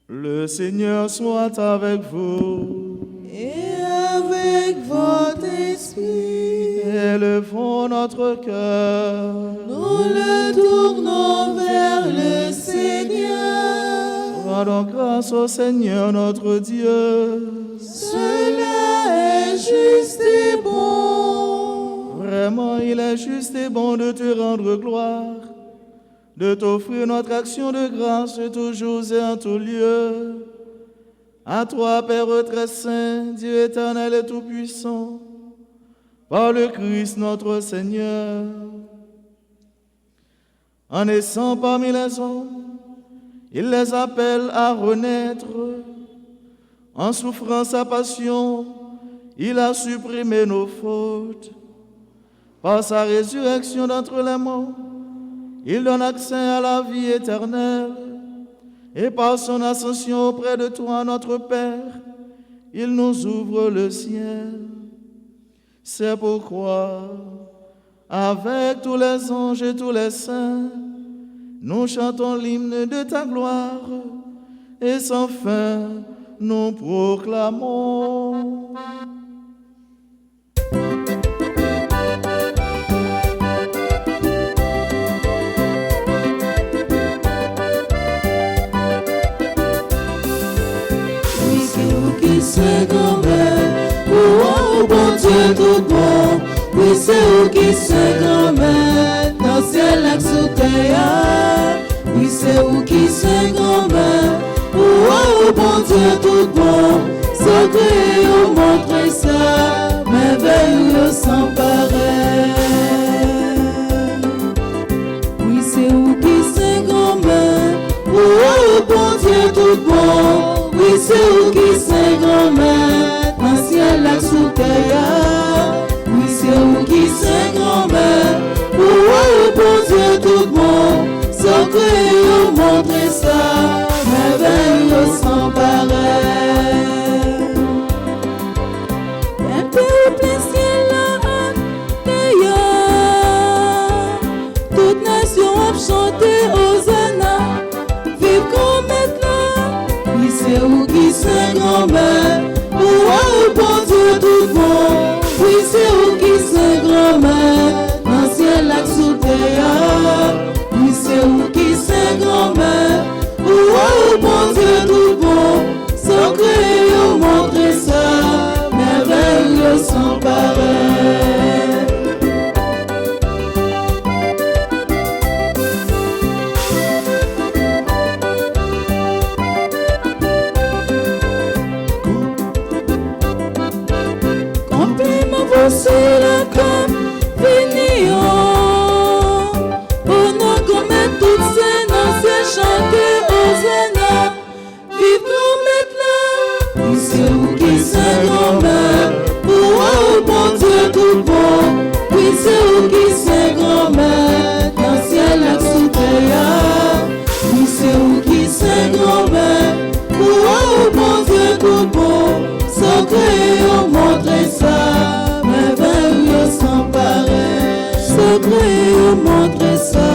Le Seigneur soit avec vous. Et avec votre esprit, Élevons notre cœur. nous le tournons vers le Seigneur. Rendons grâce au Seigneur notre Dieu. Cela est juste et bon. Vraiment, il est juste et bon de te rendre gloire, de t'offrir notre action de grâce toujours et en tout lieu. À toi, Père très saint, Dieu éternel et tout-puissant, par le Christ notre Seigneur. En naissant parmi les hommes, il les appelle à renaître. En souffrant sa passion, il a supprimé nos fautes. Par sa résurrection d'entre les morts, il donne accès à la vie éternelle. Et par son ascension auprès de toi, notre Père, il nous ouvre le ciel. C'est pourquoi, avec tous les anges et tous les saints, nous chantons l'hymne de ta gloire, et sans fin, nous proclamons. Oui, c'est vous qui c'est grand-mère. Oh, bon Dieu tout bon. Oui, c'est vous qui c'est grand-mère. Dans le ciel et sous terre. Oui, c'est vous qui c'est grand-mère. Oh, bon Dieu tout bon. Sacré, oh, montrez ça. Merveilleux sans pareil. Oui, c'est vous qui c'est grand-mère. Oh, bon Dieu tout bon. Oui, c'est vous qui c'est grand-mère. Dans le ciel et sous terre. Oui, c'est vous qui c'est grand-mère. Oh, bon Dieu tout bon. Sacré, oh, montrez ça. Merveilleux sans pareil. Un peu plein ciel là, d'ailleurs. Toute nation a chanté Hosanna. Vive grand-mère là. Oui, c'est vous qui c'est grand-mère. Oh, bon Dieu tout bon. Oui, c'est vous qui c'est grand-mère. Dans le ciel là sous terre. Oui, c'est vous qui c'est grand-mère. Oh, bon Dieu tout bon. Sacré, oh, montrez ça. Merveilleux sans pareil. Compliment vos cela comme venir. Oh non, comme toutes ces nations chanter Hosanna. Vive grand-mère là. Oui, c'est vous qui c'est grand-mère. Oh, bon Dieu tout bon. Oui, c'est vous qui c'est grand-mère. Dans le ciel et sous terre. Oui, c'est vous qui c'est grand-mère. Oh, bon Dieu tout bon. Sacré, oh, montrez ça. Merveilleux sans pareil. Sacré, oh, montrez ça.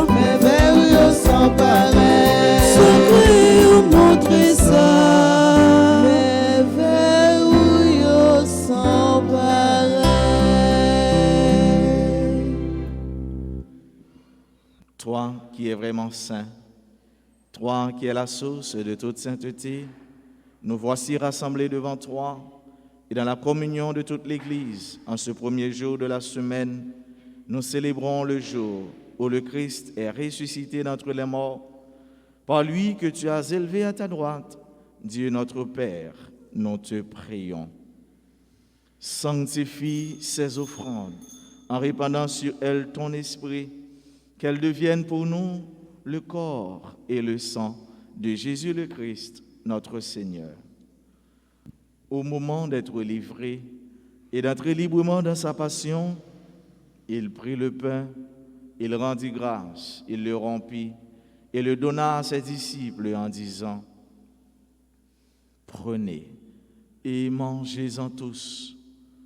Merveilleux sans pareil. Sacré, oh, montrez ça. Merveilleux sans pareil. Toi qui es vraiment saint, toi qui es la source de toute sainteté, nous voici rassemblés devant toi et dans la communion de toute l'Église. En ce premier jour de la semaine, nous célébrons le jour où le Christ est ressuscité d'entre les morts. Par lui que tu as élevé à ta droite, Dieu notre Père, nous te prions. Sanctifie ces offrandes en répandant sur elle ton esprit, qu'elle devienne pour nous le corps et le sang de Jésus le Christ, notre Seigneur. Au moment d'être livré et d'entrer librement dans sa passion, il prit le pain, il rendit grâce, il le rompit et le donna à ses disciples en disant, « Prenez et mangez-en tous,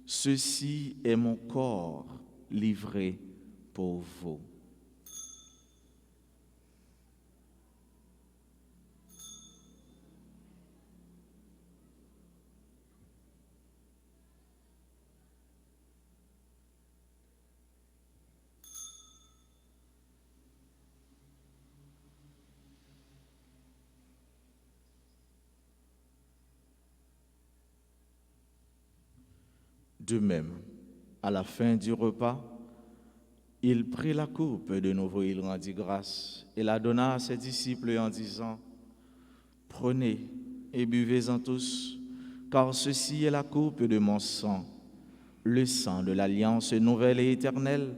ceci est mon corps livré pour vous. » De même, à la fin du repas, il prit la coupe, de nouveau il rendit grâce et la donna à ses disciples en disant, « Prenez et buvez-en tous, car ceci est la coupe de mon sang, le sang de l'alliance nouvelle et éternelle,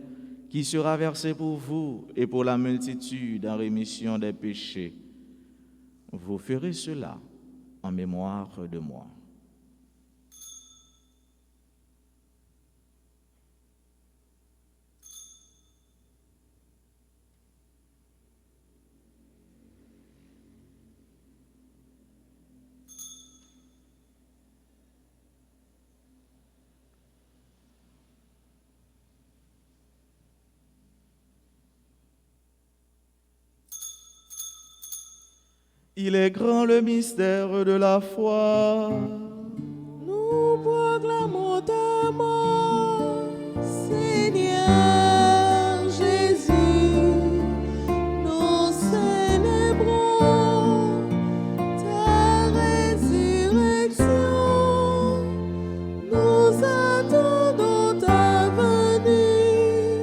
qui sera versé pour vous et pour la multitude en rémission des péchés. Vous ferez cela en mémoire de moi. » Il est grand le mystère de la foi. Nous proclamons ta mort, Seigneur Jésus. Nous célébrons ta résurrection. Nous attendons ta venue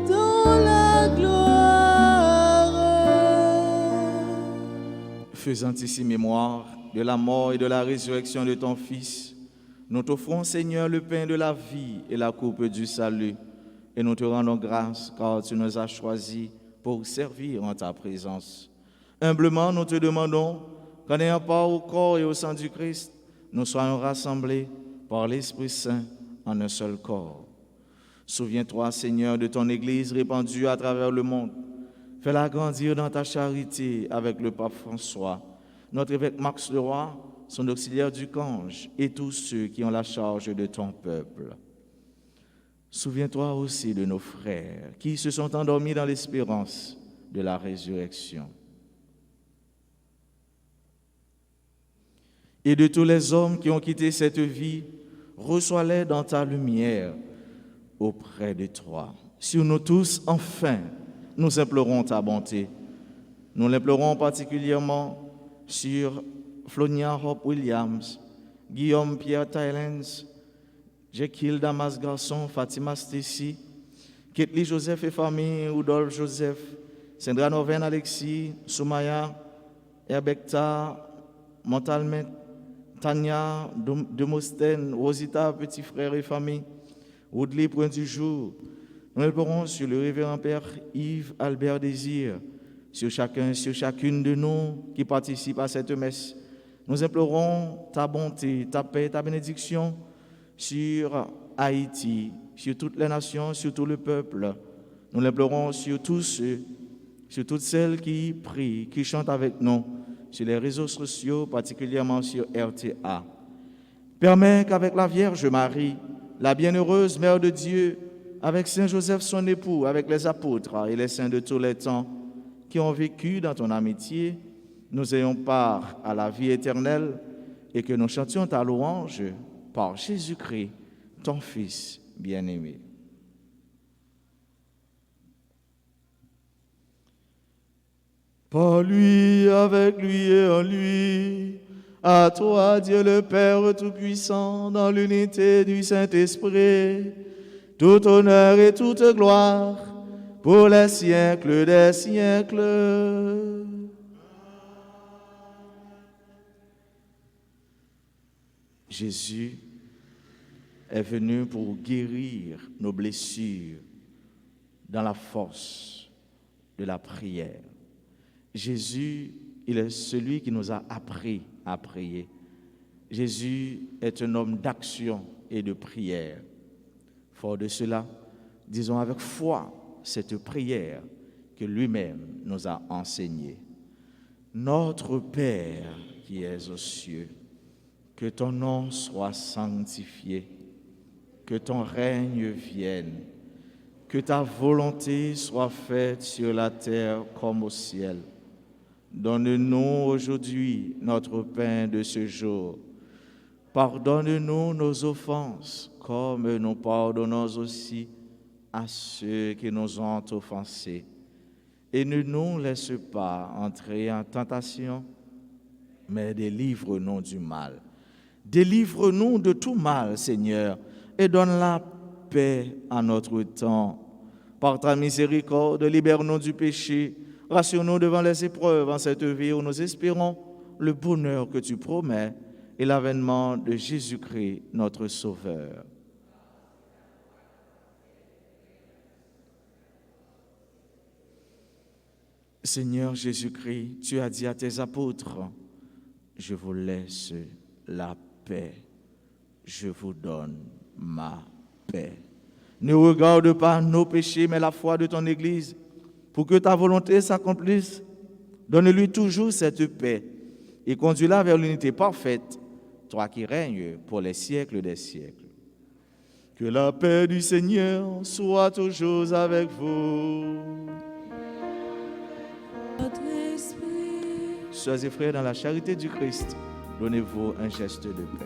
dans la gloire. Faisant ici mémoire de la mort et de la résurrection de ton Fils, nous t'offrons, Seigneur, le pain de la vie et la coupe du salut, et nous te rendons grâce car tu nous as choisis pour servir en ta présence. Humblement, nous te demandons qu'en ayant part au corps et au sang du Christ, nous soyons rassemblés par l'Esprit Saint en un seul corps. Souviens-toi, Seigneur, de ton Église répandue à travers le monde. Fais-la grandir dans ta charité avec le pape François, notre évêque Max Leroy, son auxiliaire du Cange et tous ceux qui ont la charge de ton peuple. Souviens-toi aussi de nos frères qui se sont endormis dans l'espérance de la résurrection. Et de tous les hommes qui ont quitté cette vie, reçois-les dans ta lumière auprès de toi. Sur nous tous, enfin, nous implorons ta bonté. Nous l'implorons particulièrement sur Flonia Hope Williams, Guillaume Pierre Thailands, Jekyll Damas Garçon, Fatima Stacy, Ketli Joseph et famille, Rudolph Joseph, Sandra Noven Alexis, Soumaya, Herbecta, Montalmet, Tania, Demostène, Rosita, petit frère et famille, Woodley Point du jour. Nous implorons sur le révérend Père Yves Albert Désir, sur chacun, sur chacune de nous qui participent à cette messe. Nous implorons ta bonté, ta paix, ta bénédiction sur Haïti, sur toutes les nations, sur tout le peuple. Nous l'implorons sur tous ceux, sur toutes celles qui prient, qui chantent avec nous, sur les réseaux sociaux, particulièrement sur RTA. Permets qu'avec la Vierge Marie, la bienheureuse Mère de Dieu, avec Saint Joseph son époux, avec les apôtres et les saints de tous les temps qui ont vécu dans ton amitié, nous ayons part à la vie éternelle et que nous chantions ta louange par Jésus-Christ, ton Fils bien-aimé. Par lui, avec lui et en lui, à toi, Dieu le Père Tout-Puissant, dans l'unité du Saint-Esprit, tout honneur et toute gloire pour les siècles des siècles. Jésus, est venu pour guérir nos blessures dans la force de la prière. Jésus, il est celui qui nous a appris à prier. Jésus est un homme d'action et de prière. Fort de cela, disons avec foi cette prière que lui-même nous a enseignée. Notre Père qui es aux cieux, que ton nom soit sanctifié, que ton règne vienne, que ta volonté soit faite sur la terre comme au ciel. Donne-nous aujourd'hui notre pain de ce jour. Pardonne-nous nos offenses, comme nous pardonnons aussi à ceux qui nous ont offensés. Et ne nous laisse pas entrer en tentation, mais délivre-nous du mal. Délivre-nous de tout mal, Seigneur, et donne la paix à notre temps. Par ta miséricorde, libère-nous du péché, rassure-nous devant les épreuves en cette vie où nous espérons le bonheur que tu promets et l'avènement de Jésus-Christ, notre Sauveur. Seigneur Jésus-Christ, tu as dit à tes apôtres, je vous laisse la paix, je vous donne ma paix. Ne regarde pas nos péchés, mais la foi de ton Église, pour que ta volonté s'accomplisse. Donne-lui toujours cette paix et conduis-la vers l'unité parfaite, toi qui règnes pour les siècles des siècles. Que la paix du Seigneur soit toujours avec vous. Sœurs et frères, dans la charité du Christ, donnez-vous un geste de paix.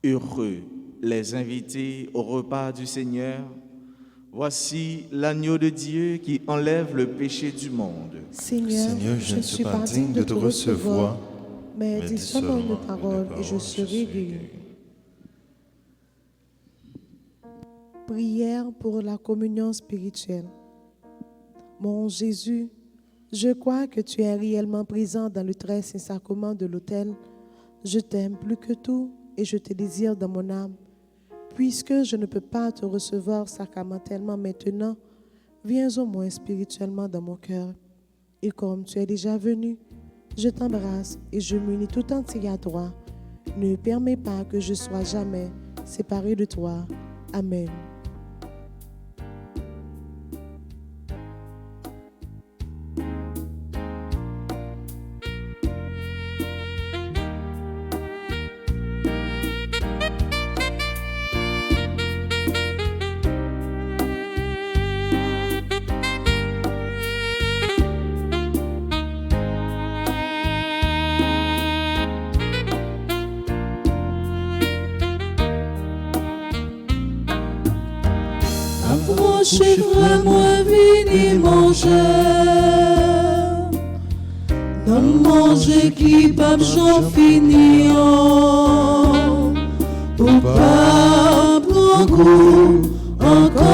Heureux les invités au repas du Seigneur. Voici l'agneau de Dieu qui enlève le péché du monde. Seigneur, je ne suis pas digne de te recevoir, mais dis seulement une parole et je serai guéri. Prière pour la communion spirituelle. Mon Jésus, je crois que tu es réellement présent dans le très saint sacrement de l'autel. Je t'aime plus que tout et je te désire dans mon âme. Puisque je ne peux pas te recevoir sacramentellement maintenant, viens au moins spirituellement dans mon cœur. Et comme tu es déjà venu, je t'embrasse et je m'unis tout entier à toi. Ne permets pas que je sois jamais séparé de toi. Amen. Approchez vraiment, venez manger. Non manger qui pas j'en finis. Ou pas prendre goût encore.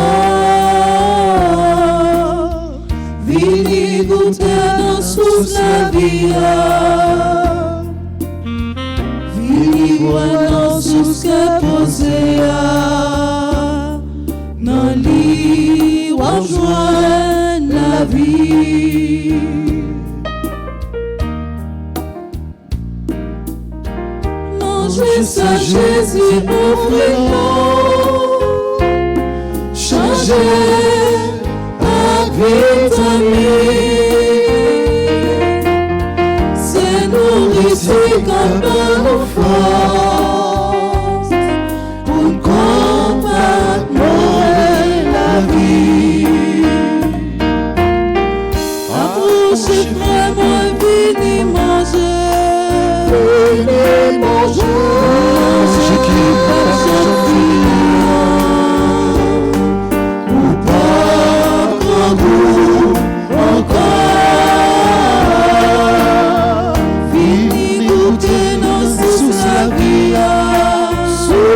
Venez goûter dans sous la vie. Venez voir dans sous ce que posé. Non lit ou rejoindre la vie. Manger ça Jésus offre-nous. Changer à vitamine. C'est nourriture comme nos forces. Pour combattre la vie. Approchez vraiment, venez manger. Venez manger. Manger qui pas j'en ou pas grand goût encore. Venez goûter dans sous la vie. Sous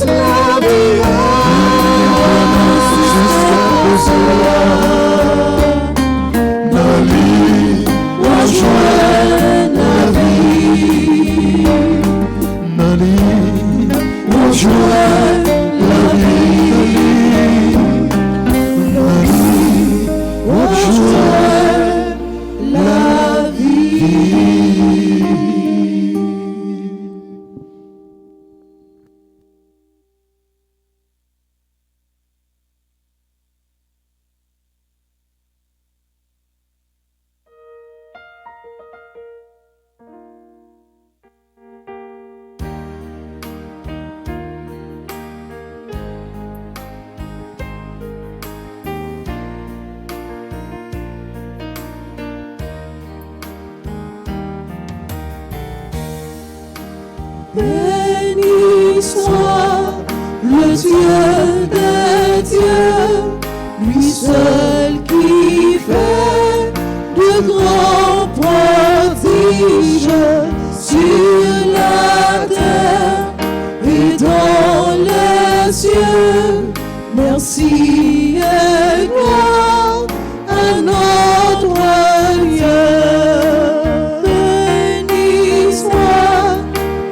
la vie. Nali soit le Dieu des dieux, lui seul qui fait de grands prodiges sur la terre et dans les cieux. Merci et gloire à notre Dieu. Béni soit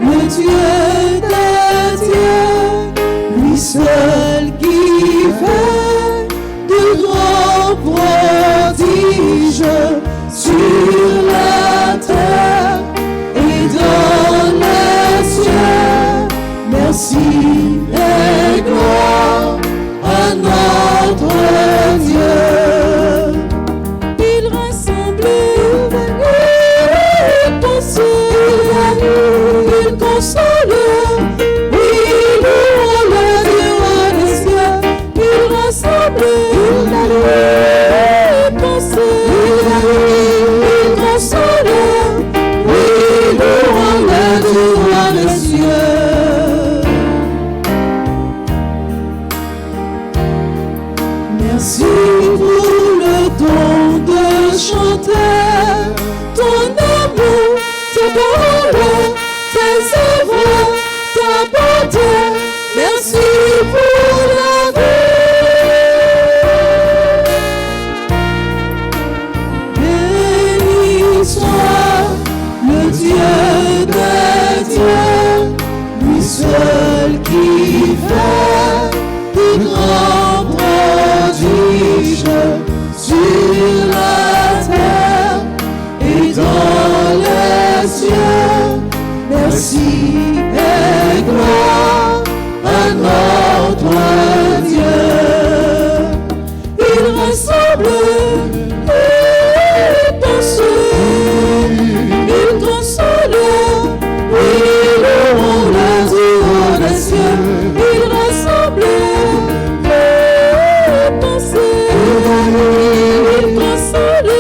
le Dieu des dieux, lui seul qui fait de grands prodiges sur la terre et dans les cieux. Merci et gloire à notre Dieu. Il rassemble, il pense, il console, il ouvre le roi des cieux. Il rassemble, il pense, il console, il ouvre le roi des cieux. Merci pour le don de chanter ton amour, tes paroles, tes œuvres, ta bonté. Merci pour la vie. Béni soit le Dieu des dieux, lui seul qui fait de grands prodiges sur la terre et dans les cieux. Merci et gloire à notre Dieu. Il ressemble, il pense, il console, il ouvre le jour des cieux. Il ressemble, il pense, il console,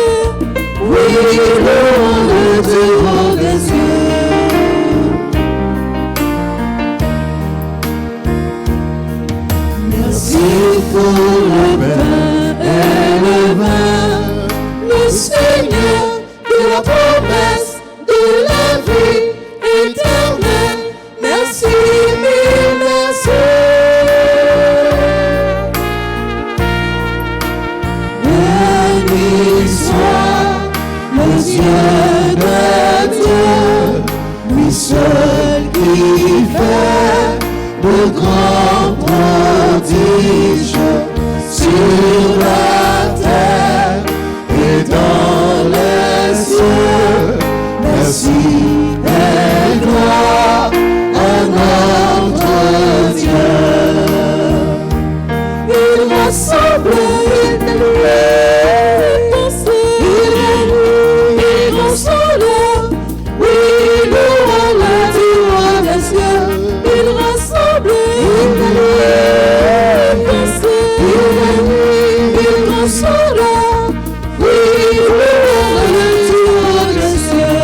oui, il ouvre le jour des cieux. Merci pour le pain et le vin, le Seigneur de la promesse de la vie éternelle. Merci, mille merci. Béni soit le Dieu des dieux, lui seul qui fait de grands prodiges sur la terre et dans les cieux. Merci et gloire à notre Dieu. Il rassemble, il pense, il console, oui, il ouvre la joie des cieux. Il rassemble, il pense, il console, oui, il ouvre la joie des cieux.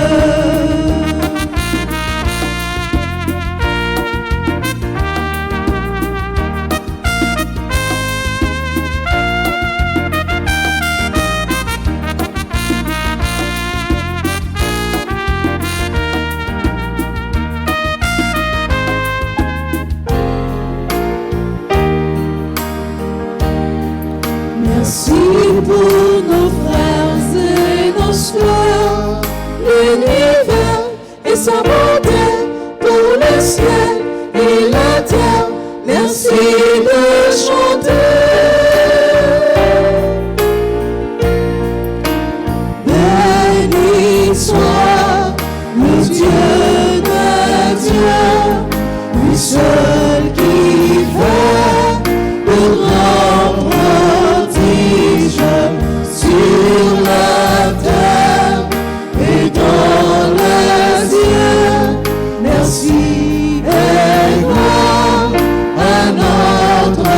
Merci pour nos frères et nos sœurs, l'univers et sa bonté pour le ciel et la terre. Merci de chanter. Béni soit le Dieu des dieux, lui seul qui fait de grands prodiges sur la terre et dans les cieux. Merci et gloire à notre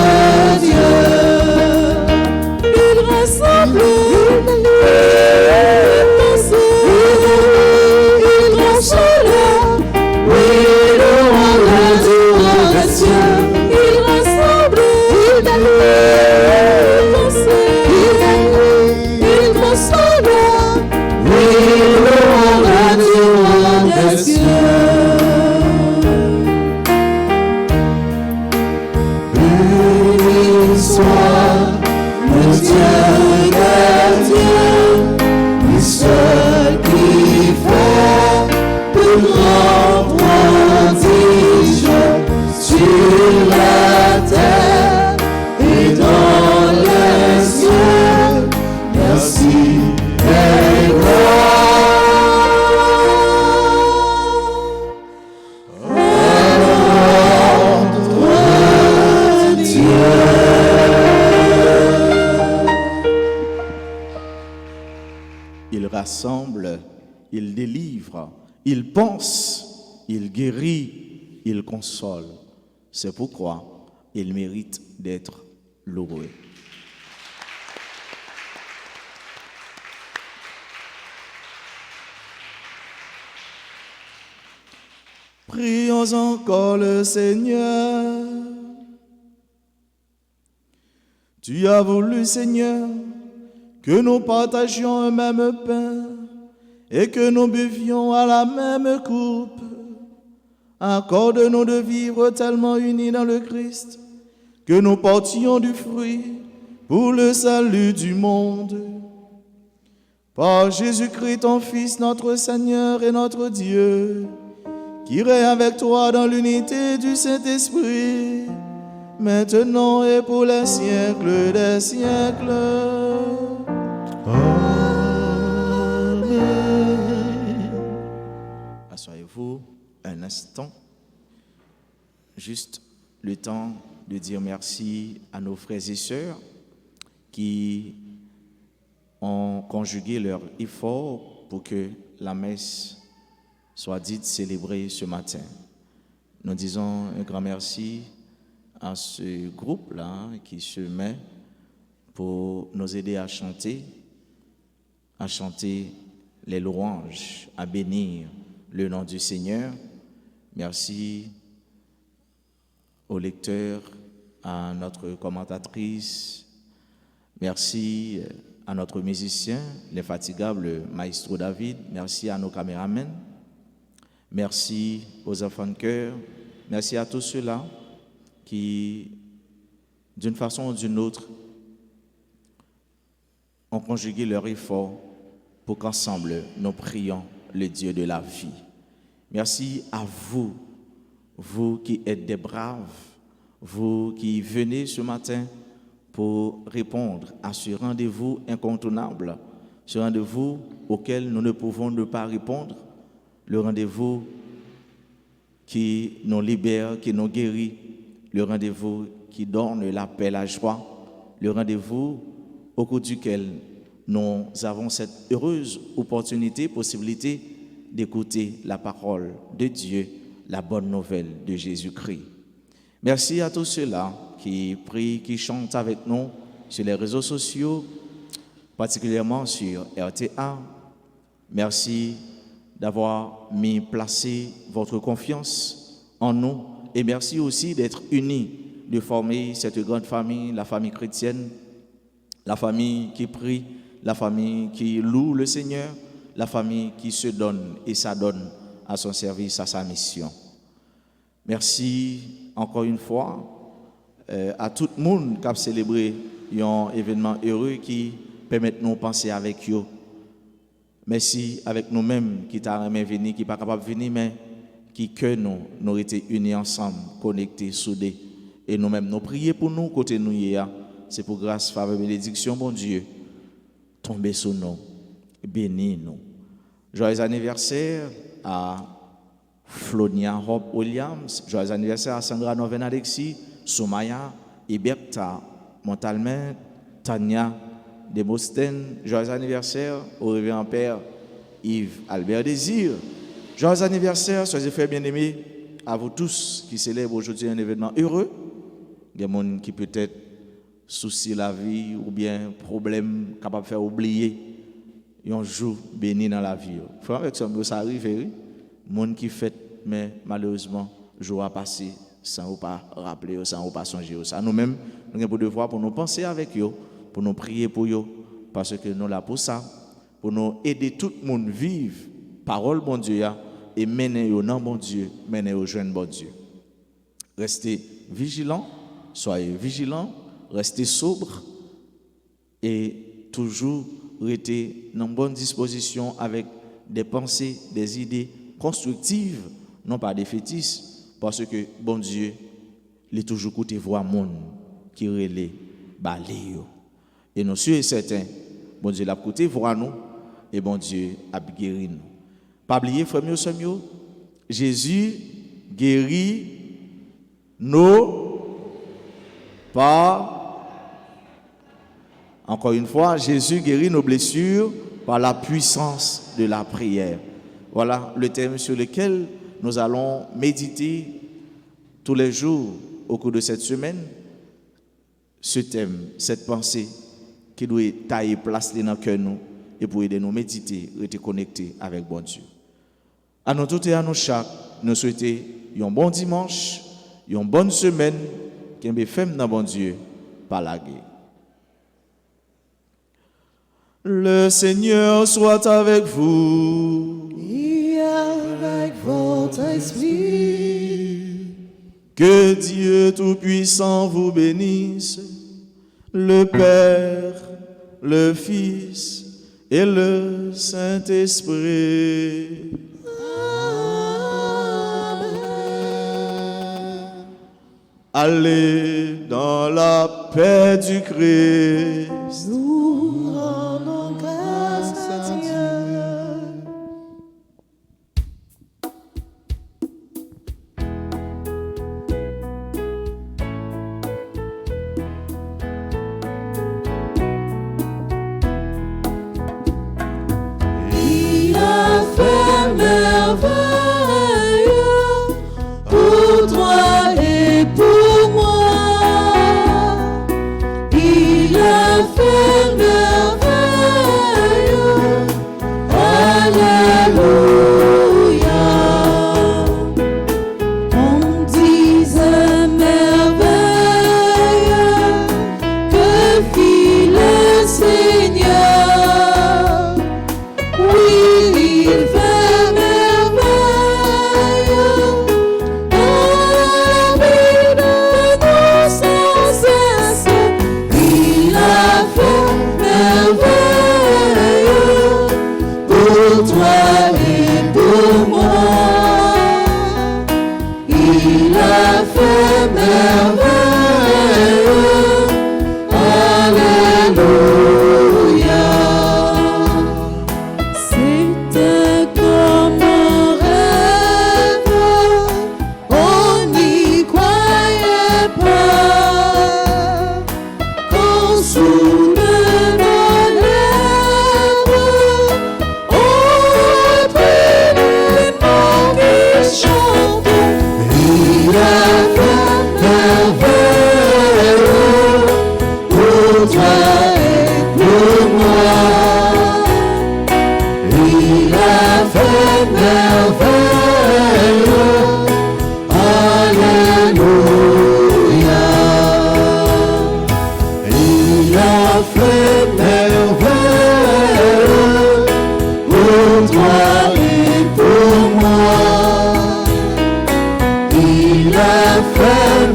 ensemble, il délivre, il pense, il guérit, il console. C'est pourquoi il mérite d'être loué. Prions encore le Seigneur. Tu as voulu, Seigneur, que nous partagions un même pain et que nous buvions à la même coupe. Accorde-nous de vivre tellement unis dans le Christ que nous portions du fruit pour le salut du monde. Par Jésus-Christ, ton Fils, notre Seigneur et notre Dieu, qui règne avec toi dans l'unité du Saint-Esprit, maintenant et pour les siècles des siècles. Asseyez-vous un instant, juste le temps de dire merci à nos frères et sœurs qui ont conjugué leur effort pour que la messe soit dite, célébrée ce matin. Nous disons un grand merci à ce groupe-là qui se met pour nous aider à chanter les louanges, à bénir le nom du Seigneur. Merci aux lecteurs, à notre commentatrice. Merci à notre musicien, l'infatigable Maestro David. Merci à nos caméramans. Merci aux enfants de cœur. Merci à tous ceux-là qui, d'une façon ou d'une autre, ont conjugué leur effort pour qu'ensemble nous prions le Dieu de la vie. Merci à vous, vous qui êtes des braves, vous qui venez ce matin pour répondre à ce rendez-vous incontournable, ce rendez-vous auquel nous ne pouvons ne pas répondre, le rendez-vous qui nous libère, qui nous guérit, le rendez-vous qui donne la paix, la joie, le rendez-vous au cours duquel nous avons cette heureuse opportunité, possibilité d'écouter la parole de Dieu, la bonne nouvelle de Jésus-Christ. Merci à tous ceux-là qui prient, qui chantent avec nous sur les réseaux sociaux, particulièrement sur RTA. Merci d'avoir placé votre confiance en nous et merci aussi d'être unis, de former cette grande famille, la famille chrétienne, la famille qui prie, la famille qui loue le Seigneur, la famille qui se donne et s'adonne à son service, à sa mission. Merci encore une fois à tout le monde qui a célébré un événement heureux qui permet de nous penser avec eux. Merci avec nous-mêmes qui t'a jamais venu, qui pas capable de venir, mais qui que nous été unis ensemble, connectés, soudés. Et nous-mêmes, nous prions pour nous, côté nous, c'est pour grâce, faveur, bénédiction, bon Dieu, tomber sur nous, bénis nous. Joyeux anniversaire à Flonia Hope Williams, joyeux anniversaire à Sandra Noven Alexis, Soumaya, Iberta, Montalmain, Tania, de Boston, joyeux anniversaire au révérend Père Yves Albert Désir. Joyeux anniversaire, soyez frères bien-aimés, à vous tous qui célèbrent aujourd'hui un événement heureux. Il y a des gens qui peut-être soucient la vie ou bien problème capable de faire oublier un jour béni dans la vie. Frère, avec ça arrive, oui. Monde qui fait, mais malheureusement, jour a passé sans ou pas rappeler, sans ou pas songer. Ça nous-mêmes, nous avons pour devoir pour nous penser avec eux, pour nous prier pour eux, parce que nous là pour ça, pour nous aider tout le monde vivre parole bon Dieu et mener au nom bon Dieu, mener au jeune bon Dieu. Restez vigilants, soyez vigilants, restez sobres et toujours restez dans bonne disposition avec des pensées, des idées constructives, non pas défaitistes, parce que bon Dieu, il est toujours côté voir monde qui relève baléo. Et nous sommes certains, bon Dieu l'a côté voir nous et bon Dieu a guéri nous. Pas oublier frère mieux, Jésus guérit nos pas. Encore une fois, Jésus guérit nos blessures par la puissance de la prière. Voilà le thème sur lequel nous allons méditer tous les jours au cours de cette semaine. Ce thème, cette pensée qui doit tailler place dans le cœur nous et pour aider nous à méditer et être connectés avec bon Dieu. À nous tous et à nous chaque, nous souhaitons un bon dimanche, une bonne semaine, qu'un fait dans bon Dieu, par la guerre. Le Seigneur soit avec vous. Et avec votre esprit. Que Dieu Tout-Puissant vous bénisse, le Père, le Fils et le Saint-Esprit. Allez dans la paix du Christ. Nous rendons grâce à Dieu. Il a fait merveille pour toi et pour moi. Il a fait merveille. Alléluia. On disait merveille que fit le Seigneur. Oui, il fait merveille dans la vie de nous sans cesse. Il a fait merveille pour toi et pour moi. Il a fait merveille. Alléluia. C'était comme un rêve, on n'y croyait pas. Quand sous nos lèvres, on prit les mots qui chantent. Il a fait merveille pour toi et pour moi. Il a fait merveille. Alléluia. Il a fait merveille pour toi et pour moi. Il a fait